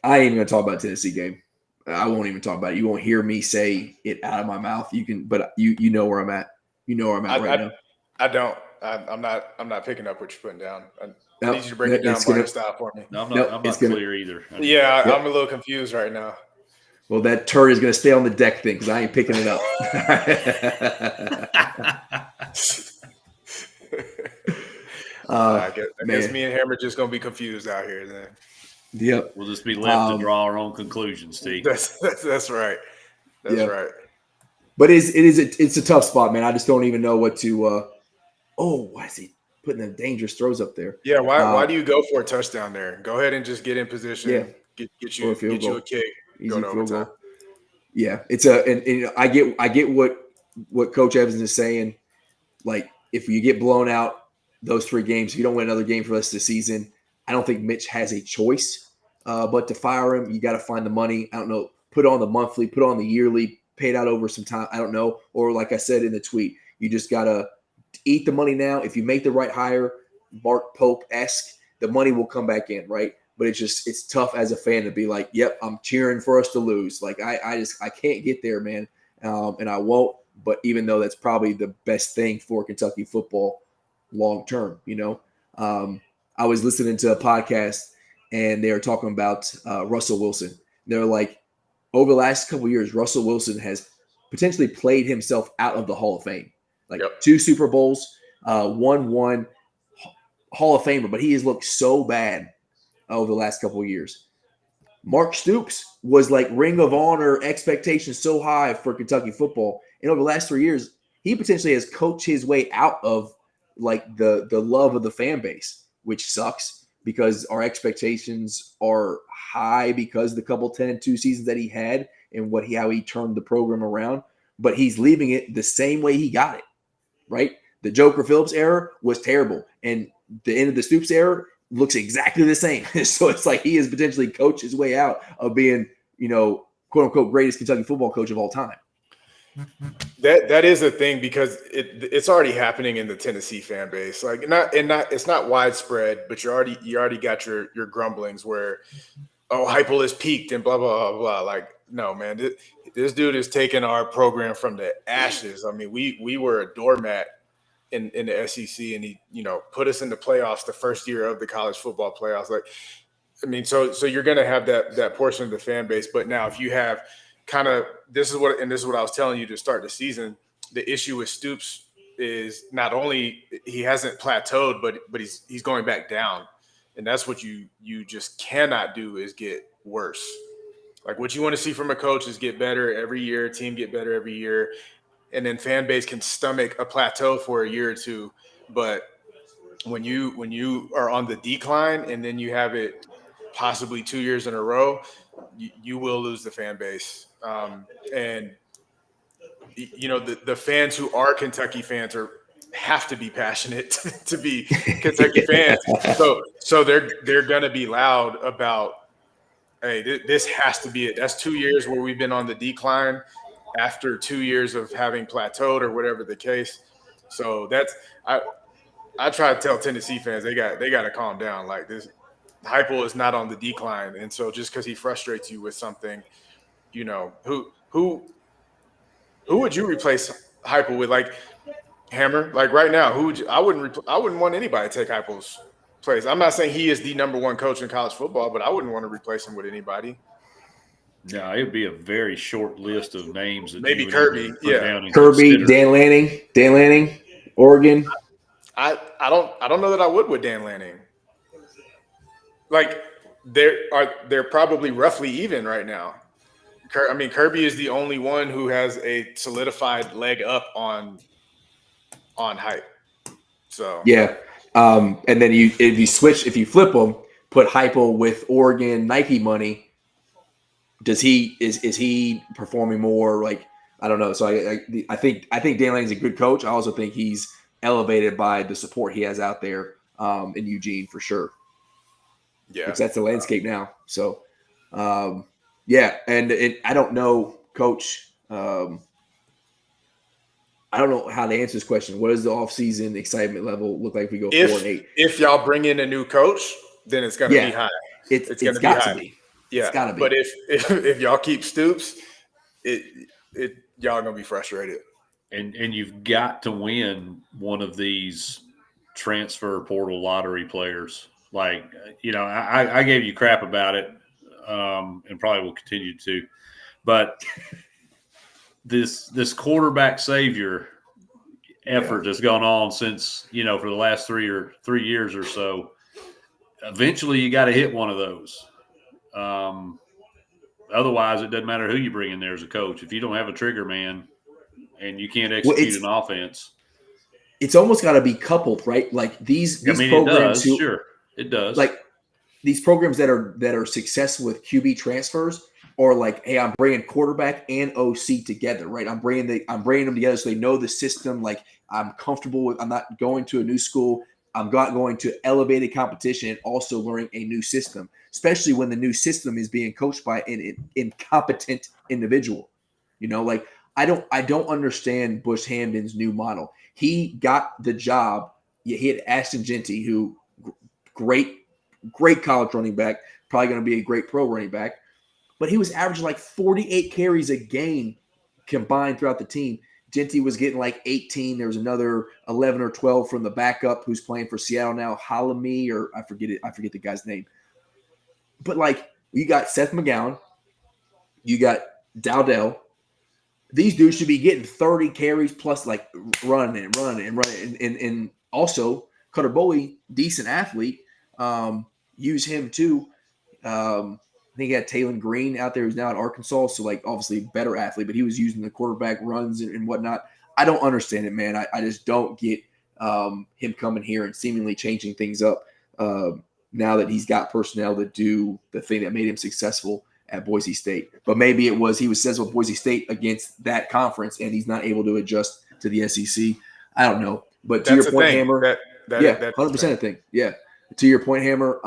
I ain't even going to talk about the Tennessee game. I won't even talk about it. You won't hear me say it out of my mouth. You can, but you know where I'm at. You know where I'm at right now. I don't. I'm not picking up what you're putting down. I need you to break it down by style for me. No, I'm not clear either. I'm a little confused right now. Well, that turd is going to stay on the deck thing because I ain't picking it up. I guess me and Hammer just going to be confused out here then. Yep. We'll just be left to draw our own conclusions, Steve. That's right. That's right. But it's a tough spot, man. I just don't even know what to why is he putting the dangerous throws up there. Yeah, why do you go for a touchdown there? Go ahead and just get in position. Yeah. Get you a kick. Easy go to field overtime. goal. Yeah, it's and I get what Coach Evans is saying. Like, if you get blown out those 3 games, if you don't win another game for the rest of the season, I don't think Mitch has a choice but to fire him. You got to find the money. I don't know. Put on the monthly, put on the yearly, paid out over some time. I don't know. Or like I said in the tweet, you just got to eat the money now. If you make the right hire, Mark Pope-esque, the money will come back in, right? But it's tough as a fan to be like, yep, I'm cheering for us to lose. Like, I can't get there, man. And I won't. But even though that's probably the best thing for Kentucky football long term, I was listening to a podcast and they were talking about Russell Wilson. They're like, over the last couple of years, Russell Wilson has potentially played himself out of the Hall of Fame. Like 2 Super Bowls, one Hall of Famer, but he has looked so bad over the last couple of years. Mark Stoops was like Ring of Honor expectations so high for Kentucky football. And over the last 3 years, he potentially has coached his way out of like the love of the fan base, which sucks because our expectations are high because the couple 10-2 seasons that he had and how he turned the program around. But he's leaving it the same way he got it, right? The Joker Phillips era was terrible. And the end of the Stoops era looks exactly the same. So it's like he has potentially coached his way out of being, quote unquote, greatest Kentucky football coach of all time. That is a thing because it's already happening in the Tennessee fan base. Like it's not widespread, but you already got your grumblings where, oh, Heupel is peaked and blah blah blah blah. Like, no, man, this dude is taking our program from the ashes. I mean, we were a doormat in the SEC, and he put us in the playoffs the first year of the college football playoffs. Like, I mean, so you're going to have that portion of the fan base, but now if you have this is what I was telling you to start the season. The issue with Stoops is not only he hasn't plateaued, but he's going back down, and that's what you just cannot do is get worse. Like, what you want to see from a coach is get better every year, team get better every year, and then fan base can stomach a plateau for a year or two. But when you are on the decline and then you have it possibly 2 years in a row, you will lose the fan base. And the fans who are Kentucky fans have to be passionate to be Kentucky fans. So they're gonna be loud about, hey, this has to be it. That's 2 years where we've been on the decline after 2 years of having plateaued or whatever the case. So I try to tell Tennessee fans they got to calm down. Like, this Heupel is not on the decline, and so just because he frustrates you with something, who would you replace Heupel with? Like, Hammer, like right now, I wouldn't want anybody to take Heupel's place. I'm not saying he is the number 1 coach in college football, but I wouldn't want to replace him with anybody. No, it would be a very short list of names. That maybe Kirby, Kirby, Dan Lanning, Oregon. I don't know that I would with Dan Lanning. Like, they're probably roughly even right now. I mean, Kirby is the only one who has a solidified leg up on hype. So yeah, and then if you flip them, put Heupel with Oregon Nike money. Is he performing more? Like, I don't know. So I think Dan Lanning's a good coach. I also think he's elevated by the support he has out there in Eugene for sure. Yeah, because that's the landscape now. So, yeah, and I don't know, Coach. I don't know how to answer this question. What does the offseason excitement level look like if we go 4-8? If y'all bring in a new coach, then it's going to be high. It's going to be high. Yeah, it's gotta be. But if y'all keep Stoops, y'all gonna be frustrated. And you've got to win one of these transfer portal lottery players. Like, I gave you crap about it, and probably will continue to. But this quarterback savior effort that's gone on since for the last 3 years or so. Eventually, you got to hit one of those. Otherwise, it doesn't matter who you bring in there as a coach. If you don't have a trigger man and you can't execute an offense. it's almost got to be coupled, right? Like these programs, it does. Like these programs that are successful with QB transfers, or like, hey, I'm bringing quarterback and OC together, right? I'm bringing them together so they know the system. Like, I'm comfortable with. I'm not going to a new school. I'm not going to elevated competition and also learning a new system, especially when the new system is being coached by an incompetent individual. Like I don't understand Bush Hamdan's new model. He got the job. He had Ashton Genty, who great college running back, probably going to be a great pro running back. But he was averaging like 48 carries a game combined throughout the team. Genty was getting like 18. There was another 11 or 12 from the backup who's playing for Seattle now, Halami, or I forget the guy's name. But like, you got Seth McGowan, you got Dowdell. These dudes should be getting 30 carries plus, like, running. And also, Cutter Bowie, decent athlete. Use him too. I think he had Taylon Green out there who's now at Arkansas, so like obviously better athlete, but he was using the quarterback runs and whatnot. I don't understand it, man. I just don't get him coming here and seemingly changing things up now that he's got personnel to do the thing that made him successful at Boise State. But maybe it was he was successful at Boise State against that conference and he's not able to adjust to the SEC. I don't know. But to your point, Hammer, yeah, 100% a thing. Yeah. To your point, Hammer,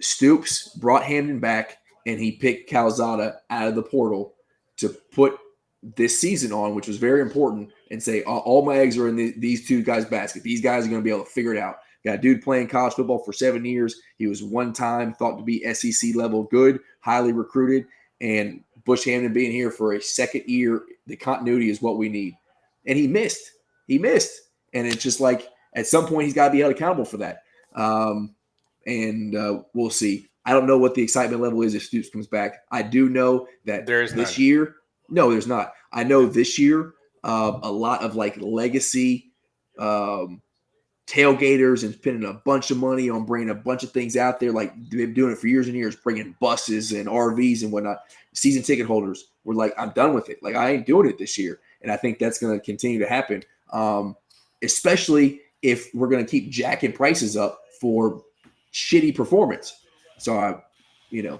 Stoops brought Hamdan back, and he picked Calzada out of the portal to put this season on, which was very important, and say, all my eggs are in these two guys' basket. These guys are going to be able to figure it out. Got a dude playing college football for 7 years. He was one time thought to be SEC level good, highly recruited, and Bush Hamdan being here for a second year, the continuity is what we need. And he missed. And it's just like at some point he's got to be held accountable for that. And we'll see. I don't know what the excitement level is if Stoops comes back. I do know that this year – no, there's not. I know this year a lot of like legacy tailgaters and spending a bunch of money on bringing a bunch of things out there. Like they've been doing it for years and years, bringing buses and RVs and whatnot. Season ticket holders were like, I'm done with it. Like I ain't doing it this year. And I think that's going to continue to happen, especially if we're going to keep jacking prices up for – shitty performance. So yeah.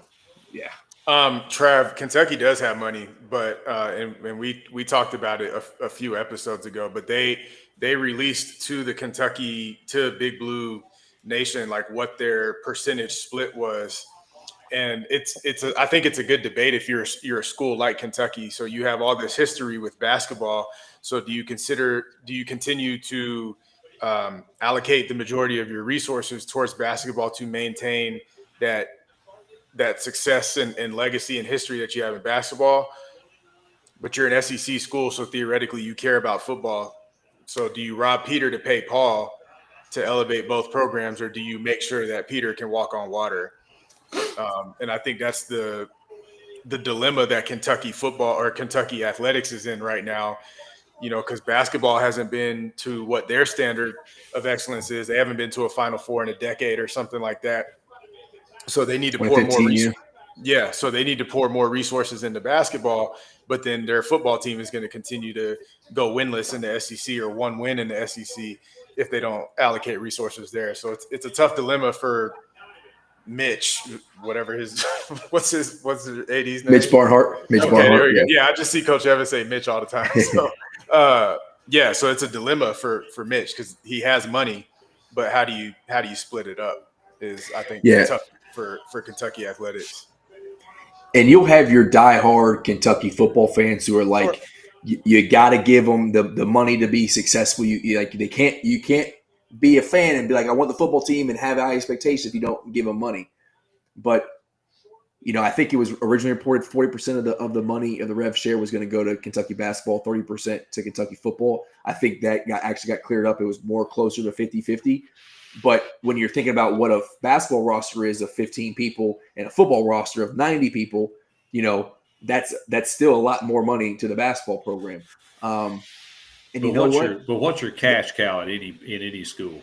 Trav, Kentucky does have money, but and we talked about it a few episodes ago, but they released to Big Blue Nation like what their percentage split was. And I think it's a good debate if you're a school like Kentucky. So you have all this history with basketball. So do you continue to allocate the majority of your resources towards basketball to maintain that success and legacy and history that you have in basketball, but you're an SEC school, so theoretically you care about football. So do you rob Peter to pay Paul to elevate both programs, or do you make sure that Peter can walk on water? And I think that's the dilemma that Kentucky football or Kentucky athletics is in right now. Because basketball hasn't been to what their standard of excellence is. They haven't been to a Final Four in a decade or something like that. So they need to pour more resources. Yeah, so they need to pour more resources into basketball, but then their football team is going to continue to go winless in the SEC or one win in the SEC if they don't allocate resources there. So it's a tough dilemma for Mitch, whatever his what's his 80s name? Mitch Barnhart. Barnhart. Yeah, I just see Coach Evans say Mitch all the time. So so it's a dilemma for Mitch because he has money, but how do you split it up is I think tough for Kentucky athletics. And you'll have your diehard Kentucky football fans who are like, you got to give them the money to be successful. You can't be a fan and be like, I want the football team and have high expectations if you don't give them money. But I think it was originally reported 40% of the money of the rev share was going to go to Kentucky basketball, 30% to Kentucky football. I think that actually got cleared up. It was more closer to 50-50. But when you're thinking about what a basketball roster is of 15 people and a football roster of 90 people, that's still a lot more money to the basketball program. What's your cash cow in any school?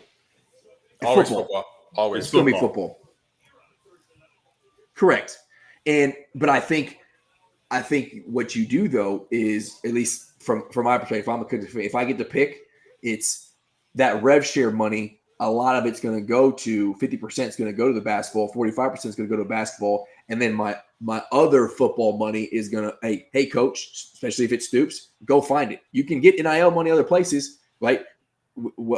Always football. Always it's going to be football. Correct. But I think what you do though is, at least from my perspective, if I get to pick, it's that rev share money. A lot of it's going to go to 50% is going to go to the basketball, 45% is going to go to basketball, and then my other football money is going to hey coach, especially if it Stoops, go find it. You can get NIL money other places, right?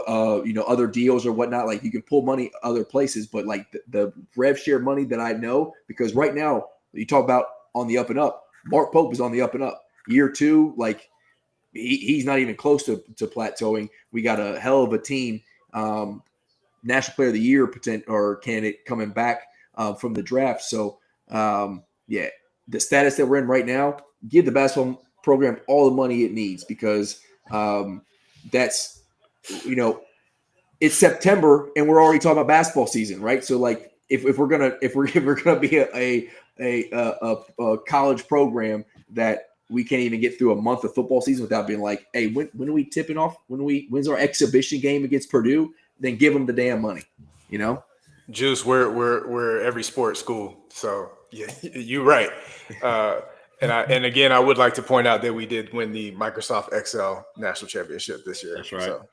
Other deals or whatnot. Like you can pull money other places, but like the rev share money that I know, because right now you talk about on the up and up. Mark Pope is on the up and up. Year 2, like he's not even close to plateauing. We got a hell of a team. National Player of the Year or candidate coming back from the draft. So, the status that we're in right now, give the basketball program all the money it needs, because that's, it's September and we're already talking about basketball season, right? So, like, if we're gonna be a college program that we can't even get through a month of football season without being like, hey, when are we tipping off? When's our exhibition game against Purdue? Then give them the damn money, Juice, we're every sports school, so yeah, you're right. And again, I would like to point out that we did win the Microsoft Excel National Championship this year. That's right. So.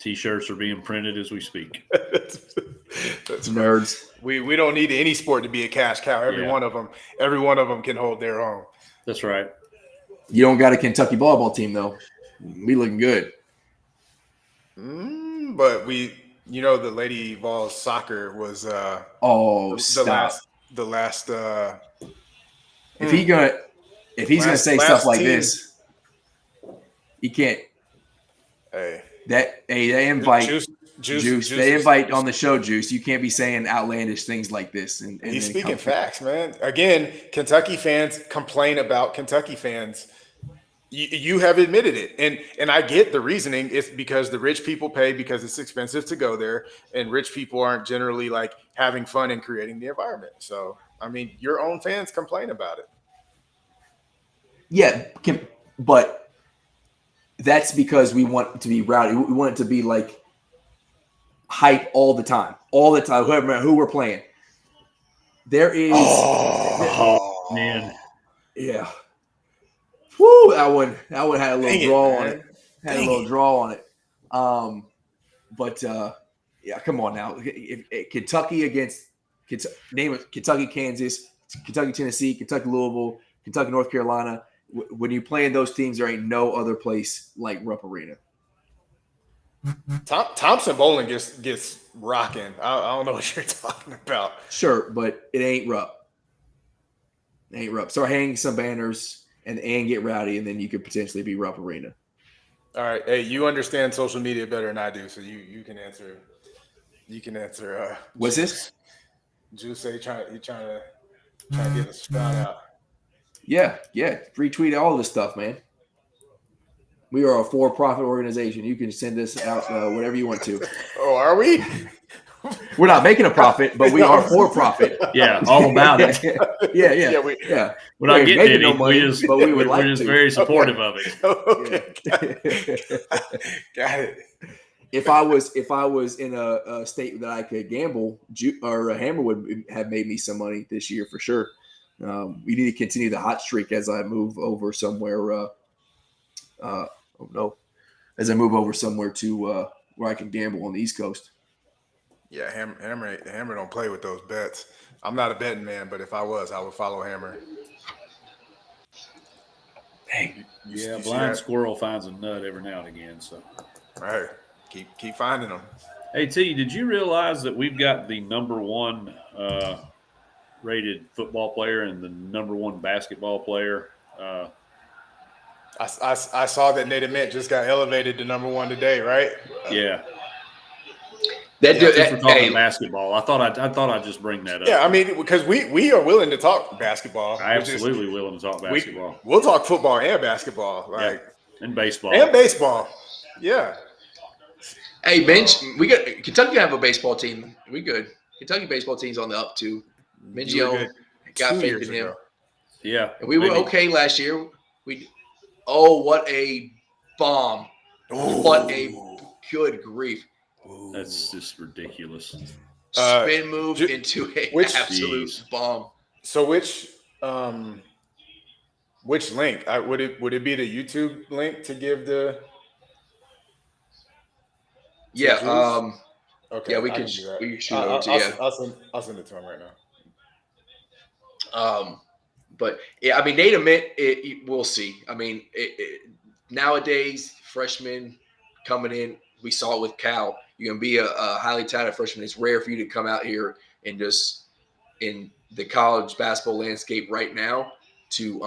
T-shirts are being printed as we speak. That's nerds. We don't need any sport to be a cash cow. Every one of them can hold their own. That's right. You don't got a Kentucky volleyball team though. We looking good. But the Lady Vols soccer was the last if he's gonna say stuff like this, he can't. They invite Juice. They invite on the show Juice. You can't be saying outlandish things like this. And he's speaking facts, man. Again, Kentucky fans complain about Kentucky fans. You have admitted it, and I get the reasoning. It's because the rich people pay because it's expensive to go there, and rich people aren't generally like having fun and creating the environment. So, I mean, your own fans complain about it. Yeah, but that's because we want it to be rowdy. We want it to be like hype all the time. Who we're playing. There is. Oh man. Yeah. Woo! That one had a little draw on it. Had a little draw on it. Come on now. If Kentucky against name it Kentucky, Kansas, Kentucky, Tennessee, Kentucky, Louisville, Kentucky, North Carolina. When you play in those teams, there ain't no other place like Rupp Arena. Thompson Bowling gets rocking. I don't know what you're talking about. Sure, but it ain't Rupp. It ain't Rupp. Start hanging some banners and get rowdy, and then you could potentially be Rupp Arena. All right. Hey, you understand social media better than I do, so you can answer. You can answer. What's this? Juice say trying to get a shout out. Yeah. Retweet all this stuff, man. We are a for-profit organization. You can send us out whatever you want to. Oh, are we? We're not making a profit, but we are for-profit. Yeah, all about it. Yeah. We're not getting any. No money, but we would like we're just to. very supportive of it. Okay. Got it. If I was in a state that I could gamble, or Hammer would have made me some money this year for sure. We need to continue the hot streak as I move over somewhere. As I move over somewhere to where I can gamble on the East Coast. Yeah, Hammer don't play with those bets. I'm not a betting man, but if I was, I would follow Hammer. Dang. Yeah, blind squirrel finds a nut every now and again. So, right, keep finding them. Hey T, did you realize that we've got the number one rated football player and the number one basketball player? I saw that Nate Ament just got elevated to number one today, right? Yeah. We're talking basketball. I thought I'd just bring that up. Yeah, I mean, because we are willing to talk basketball. Absolutely willing to talk basketball. We'll talk football and basketball, and baseball. Yeah. Hey, Bench, we got Kentucky have a baseball team. We good. Kentucky baseball team's on the up too. Mingio got faith in him. Yeah, and we were okay last year. What a bomb! Ooh. What a good grief! Ooh. That's just ridiculous. Spin move into an absolute bomb. So which link would it be the YouTube link to give the? Yeah. Okay. Yeah, we I can do that. we can shoot over to you. I'll send it to him right now. But yeah, I mean, Nate Ament, we'll see. I mean, nowadays, freshmen coming in, we saw it with Cal. You're gonna be a highly talented freshman. It's rare for you to come out here and just in the college basketball landscape right now to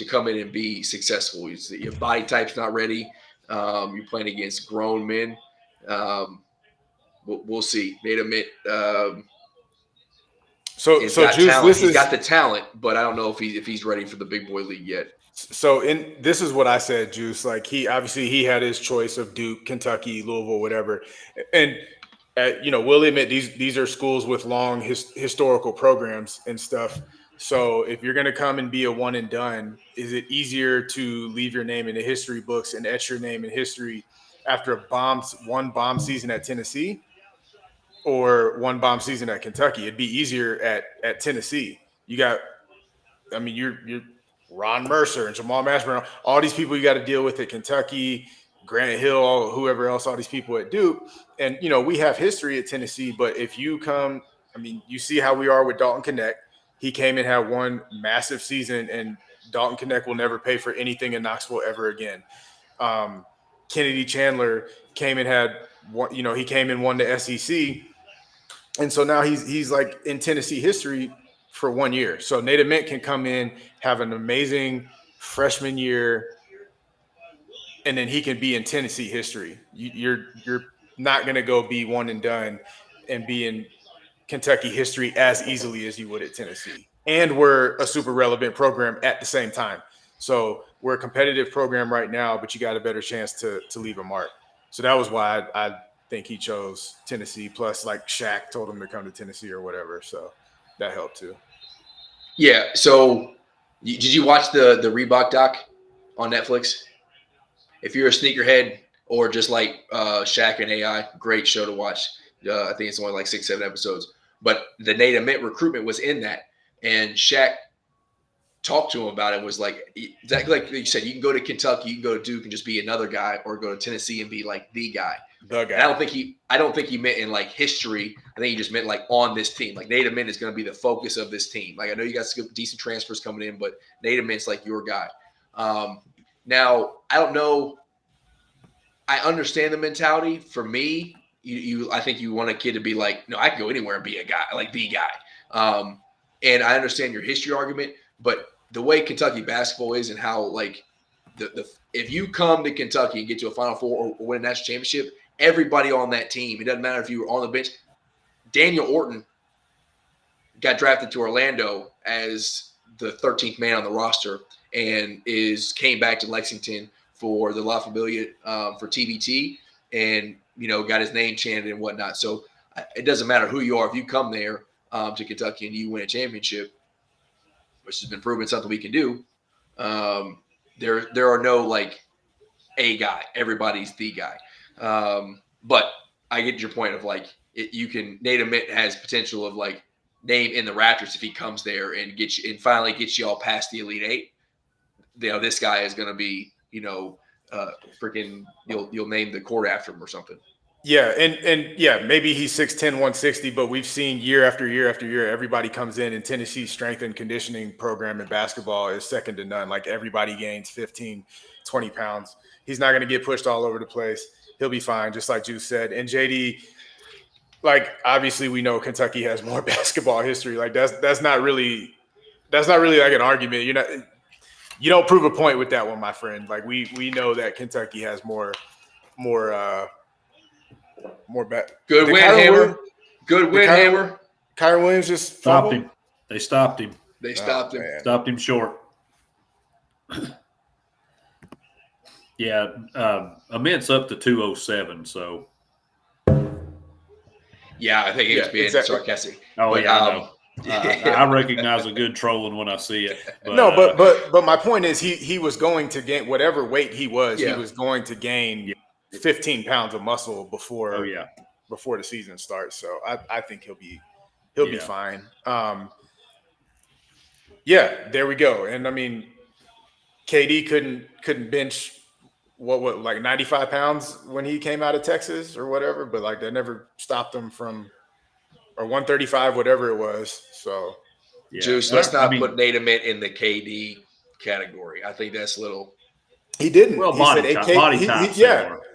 come in and be successful. Your body type's not ready. You're playing against grown men. We'll see. Nate Ament. He's got Juice, talent. He's got the talent, but I don't know if he's ready for the big boy league yet. So this is what I said, Juice. Like he had his choice of Duke, Kentucky, Louisville, whatever, and we'll admit these are schools with long historical programs and stuff. So if you're going to come and be a one and done, is it easier to leave your name in the history books and etch your name in history after one bomb season at Tennessee or one bomb season at Kentucky? It'd be easier at Tennessee. You're Ron Mercer and Jamal Mashburn, all these people you got to deal with at Kentucky, Grant Hill, whoever else, all these people at Duke. And, we have history at Tennessee, but if you come, you see how we are with Dalton Connect. He came and had one massive season, and Dalton Connect will never pay for anything in Knoxville ever again. Kennedy Chandler came and had one, he came and won the SEC. And so now he's like in Tennessee history for 1 year. So Nate Ament can come in, have an amazing freshman year, and then he can be in Tennessee history. You're not going to go be one and done and be in Kentucky history as easily as you would at Tennessee. And we're a super relevant program at the same time. So we're a competitive program right now, but you got a better chance to leave a mark. So that was why I think he chose Tennessee. Plus, like Shaq told him to come to Tennessee or whatever. So that helped too. Yeah. So did you watch the Reebok doc on Netflix? If you're a sneakerhead or just like Shaq and AI, great show to watch. I think it's only like 6-7 episodes. But the Nate Ament recruitment was in that. And Shaq talked to him about it, was like, exactly like you said, you can go to Kentucky, you can go to Duke and just be another guy, or go to Tennessee and be like the guy. And I don't think he meant in like history. I think he just meant like on this team. Like Nate Ament is going to be the focus of this team. Like I know you got some decent transfers coming in, but Nate Ament's like your guy. Now I don't know. I understand the mentality. For me, I think you want a kid to be like, no, I can go anywhere and be a guy, like the guy. And I understand your history argument, but the way Kentucky basketball is and how like if you come to Kentucky and get to a Final Four or win a national championship, everybody on that team, it doesn't matter if you were on the bench. Daniel Orton got drafted to Orlando as the 13th man on the roster and came back to Lexington for the La Familia for TBT and, got his name chanted and whatnot. So it doesn't matter who you are. If you come there to Kentucky and you win a championship, which has been proven something we can do, there are no like a guy. Everybody's the guy. But I get your point of like Nate Ament has potential of like name in the Raptors if he comes there and finally gets you all past the Elite Eight. This guy is going to be freaking you'll name the court after him or something. Yeah, and yeah, maybe he's 6'10", 160, but we've seen year after year after year, everybody comes in, and Tennessee's strength and conditioning program in basketball is second to none. Like everybody gains 15, 20 pounds. He's not going to get pushed all over the place. He'll be fine, just like Juice said. And JD, like obviously we know Kentucky has more basketball history. Like that's not really like an argument. You don't prove a point with that one, my friend. Like we know that Kentucky has more bet. Good win, Hammer. Good win, Hammer. Kyron Williams just stopped him. They stopped him. Stopped him. Man. Stopped him short. Yeah, Ament's up to 207. So. Yeah, I think he was being sarcastic. Oh, but, yeah, I know. I recognize a good trolling when I see it. But, but my point is he was going to gain whatever weight he was. Yeah. He was going to gain 15 pounds of muscle before the season starts. So I think he'll be fine. Yeah, there we go. And I mean, KD couldn't bench what like 95 pounds when he came out of Texas or whatever, but like that never stopped him from, or 135, whatever it was. So, Yeah. Juice, let's not put Nate Ament in the KD category. I think that's a little. He didn't. Well, He said body type.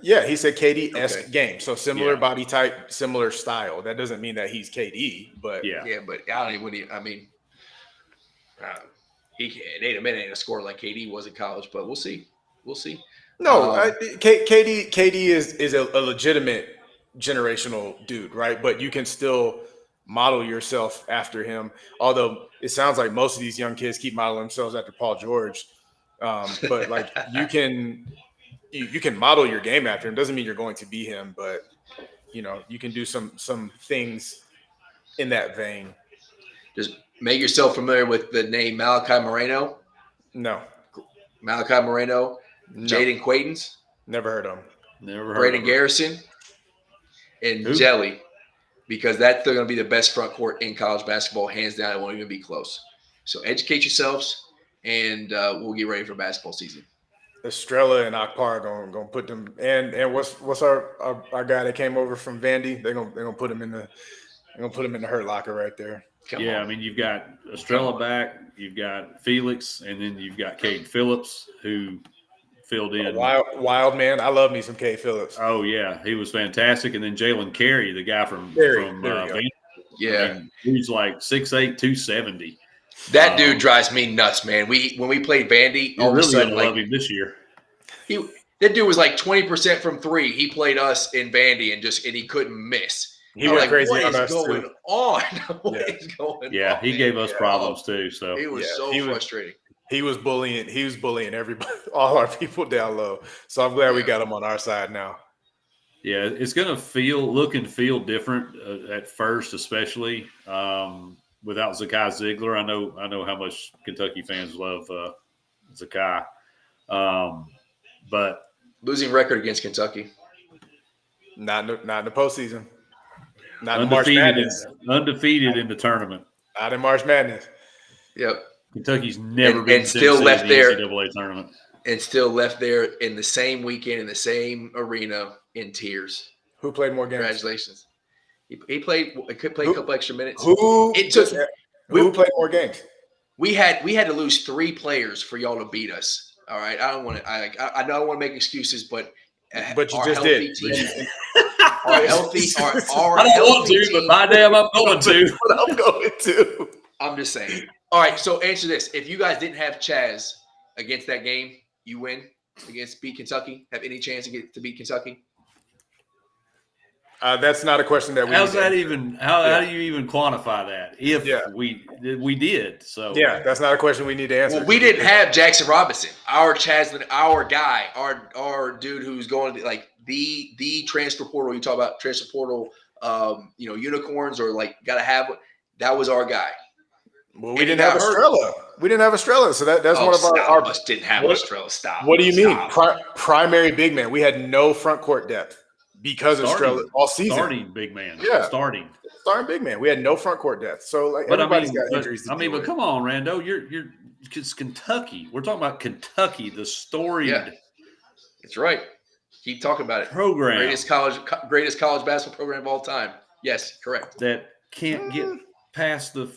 Yeah. He said KD-esque game. So similar Yeah. body type, similar style. That doesn't mean that he's KD, but Yeah. But I don't even. I mean, Nate Ament ain't a scorer like KD was in college, but we'll see. We'll see. No, KD is a legitimate generational dude, right? But you can still model yourself after him. Although it sounds like most of these young kids keep modeling themselves after Paul George. But like you can model your game after him. Doesn't mean you're going to be him, but you can do some things in that vein. Just make yourself familiar with the name Malachi Moreno. No. Malachi Moreno. No. Jaden Quaidens. Never heard of him. Never heard Brandon of Garrison. And Who? Jelly. Because that's going to be the best front court in college basketball. Hands down, it won't even be close. So educate yourselves, and we'll get ready for basketball season. Estrella and Akpar gonna put them, and what's our guy that came over from Vandy? They're gonna put him in the hurt locker right there. Come on. I mean, you've got Estrella back, you've got Felix, and then you've got Cade Phillips, who filled in. Wild man. I love me some Cade Phillips. Oh yeah, he was fantastic. And then Jalen Carey, the guy from Vandy. Yeah, I mean, he's like 6'8", 270. That dude drives me nuts, man. When we played Vandy, all of a sudden, love him this year. That dude was like 20% from three. He played us in Vandy and he couldn't miss. He went crazy on us too. What is going on? Yeah, he gave us problems too. So it was frustrating. He was bullying everybody, all our people down low. So I'm glad we got him on our side now. Yeah, it's going to look and feel different at first, especially without Zakai Ziegler. I know how much Kentucky fans love Zakai, but losing record against Kentucky. Not in the postseason. Not undefeated in the tournament. Not in March Madness. Yep. Kentucky's never been still left there in the NCAA tournament. And still left there in the same weekend in the same arena in tears. Who played more games? Congratulations. He played a couple extra minutes. Who played more games? We had to lose 3 players for y'all to beat us. All right. I don't want to. I don't want to make excuses, but you just did. Our healthy. I don't want to, but my damn, I'm going to. But I'm going to. I'm just saying. All right. So answer this: if you guys didn't have Chaz against that game, you win against beat Kentucky. Have any chance to beat Kentucky? That's not a question that we. How's that even? How do you even quantify that? If we did, so that's not a question we need to answer. Well, we didn't have Jackson Robinson, our Chaslin, our guy, our dude who's going to like the transfer portal. You talk about transfer portal, unicorns or like gotta have. That was our guy. Well, we didn't have Estrella. We didn't have Estrella, so that's one of our didn't have Estrella. Stop. What do you mean? Primary big man. We had no front court depth because of Estrella all season. Starting big man. Yeah. Starting big man. We had no front court depth. So like everybody's got injuries. But come on, Rando. It's Kentucky. We're talking about Kentucky, the storied. Yeah. That's right. Keep talking about it. Program. Greatest college basketball program of all time. Yes, correct. That can't get past the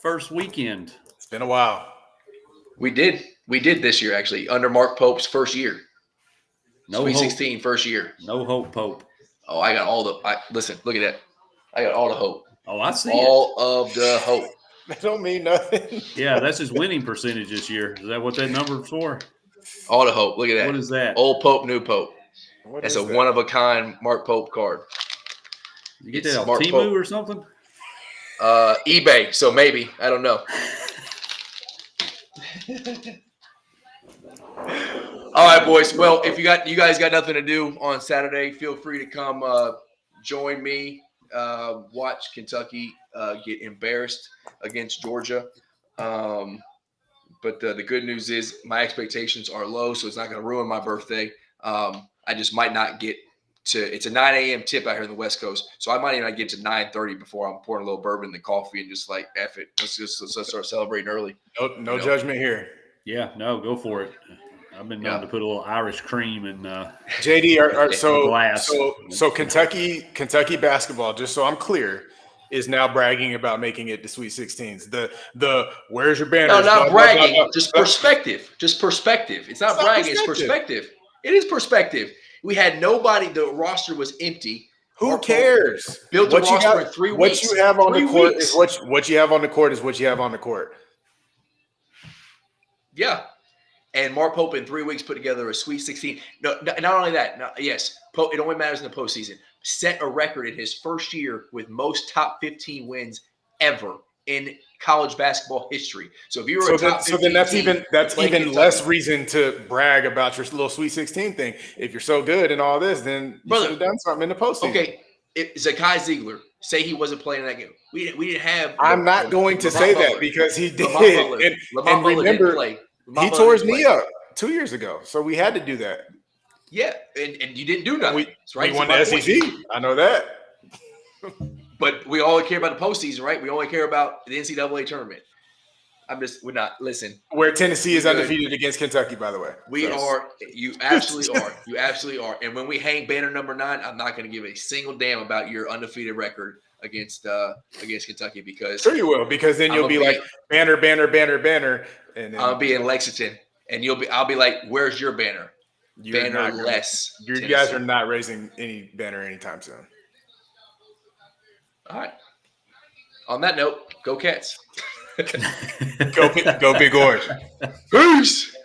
first weekend. It's been a while. We did this year actually under Mark Pope's first year. Sweet 16 first year. No hope, Pope. Oh, I got all the. Listen, look at that. I got all the hope. Oh, I see all of the hope. That don't mean nothing. Yeah, that's his winning percentage this year. Is that what that number's for? All the hope. Look at that. What is that? Old Pope, new Pope. That's a one of a kind Mark Pope card. You get that off Temu or something? eBay. So maybe I don't know. All right, boys. Well, if you guys got nothing to do on Saturday, feel free to come join me. Watch Kentucky get embarrassed against Georgia. But the good news is my expectations are low, so it's not going to ruin my birthday. I just might not get to – it's a 9 a.m. tip out here in the West Coast, so I might even not get to 9:30 before I'm pouring a little bourbon in the coffee and just like, F it. Let's start celebrating early. No judgment here. Yeah, no, go for it. I've been known to put a little Irish cream in JD. Glass. So Kentucky basketball. Just so I'm clear, is now bragging about making it to Sweet 16s. The where's your banner? No, not bragging. Just perspective. Just perspective. It's not bragging. It's perspective. It is perspective. We had nobody. The roster was empty. Who cares? Built a roster in 3 weeks. What you have on the court is what you have on the court is what you have on the court. Yeah. And Mark Pope in 3 weeks put together a Sweet 16. No, not only that. No, yes, Pope, it only matters in the postseason. Set a record in his first year with most top 15 wins ever in college basketball history. So if you were that's even less reason to brag about your little Sweet 16 thing. If you're so good and all this, then you should have done something in the postseason. Okay, Zakai Ziegler, say he wasn't playing in that game. We didn't have. I'm not going to say that because he did. And remember, he tore his knee up 2 years ago, so we had to do that. Yeah, and you didn't do nothing. We won the SEC. I know that. But we only care about the postseason, right? We only care about the NCAA tournament. We're not. Listen. Where Tennessee is undefeated against Kentucky, by the way. We are. You absolutely are. You absolutely are. And when we hang banner number 9, I'm not going to give a single damn about your undefeated record against Kentucky because. Sure you will, because then you'll be like banner, banner, banner, banner. And then I'll be in Lexington, and I'll be like, where's your banner? Banner-less. You guys are not raising any banner anytime soon. All right. On that note, go Cats. Go Big Orange. Peace.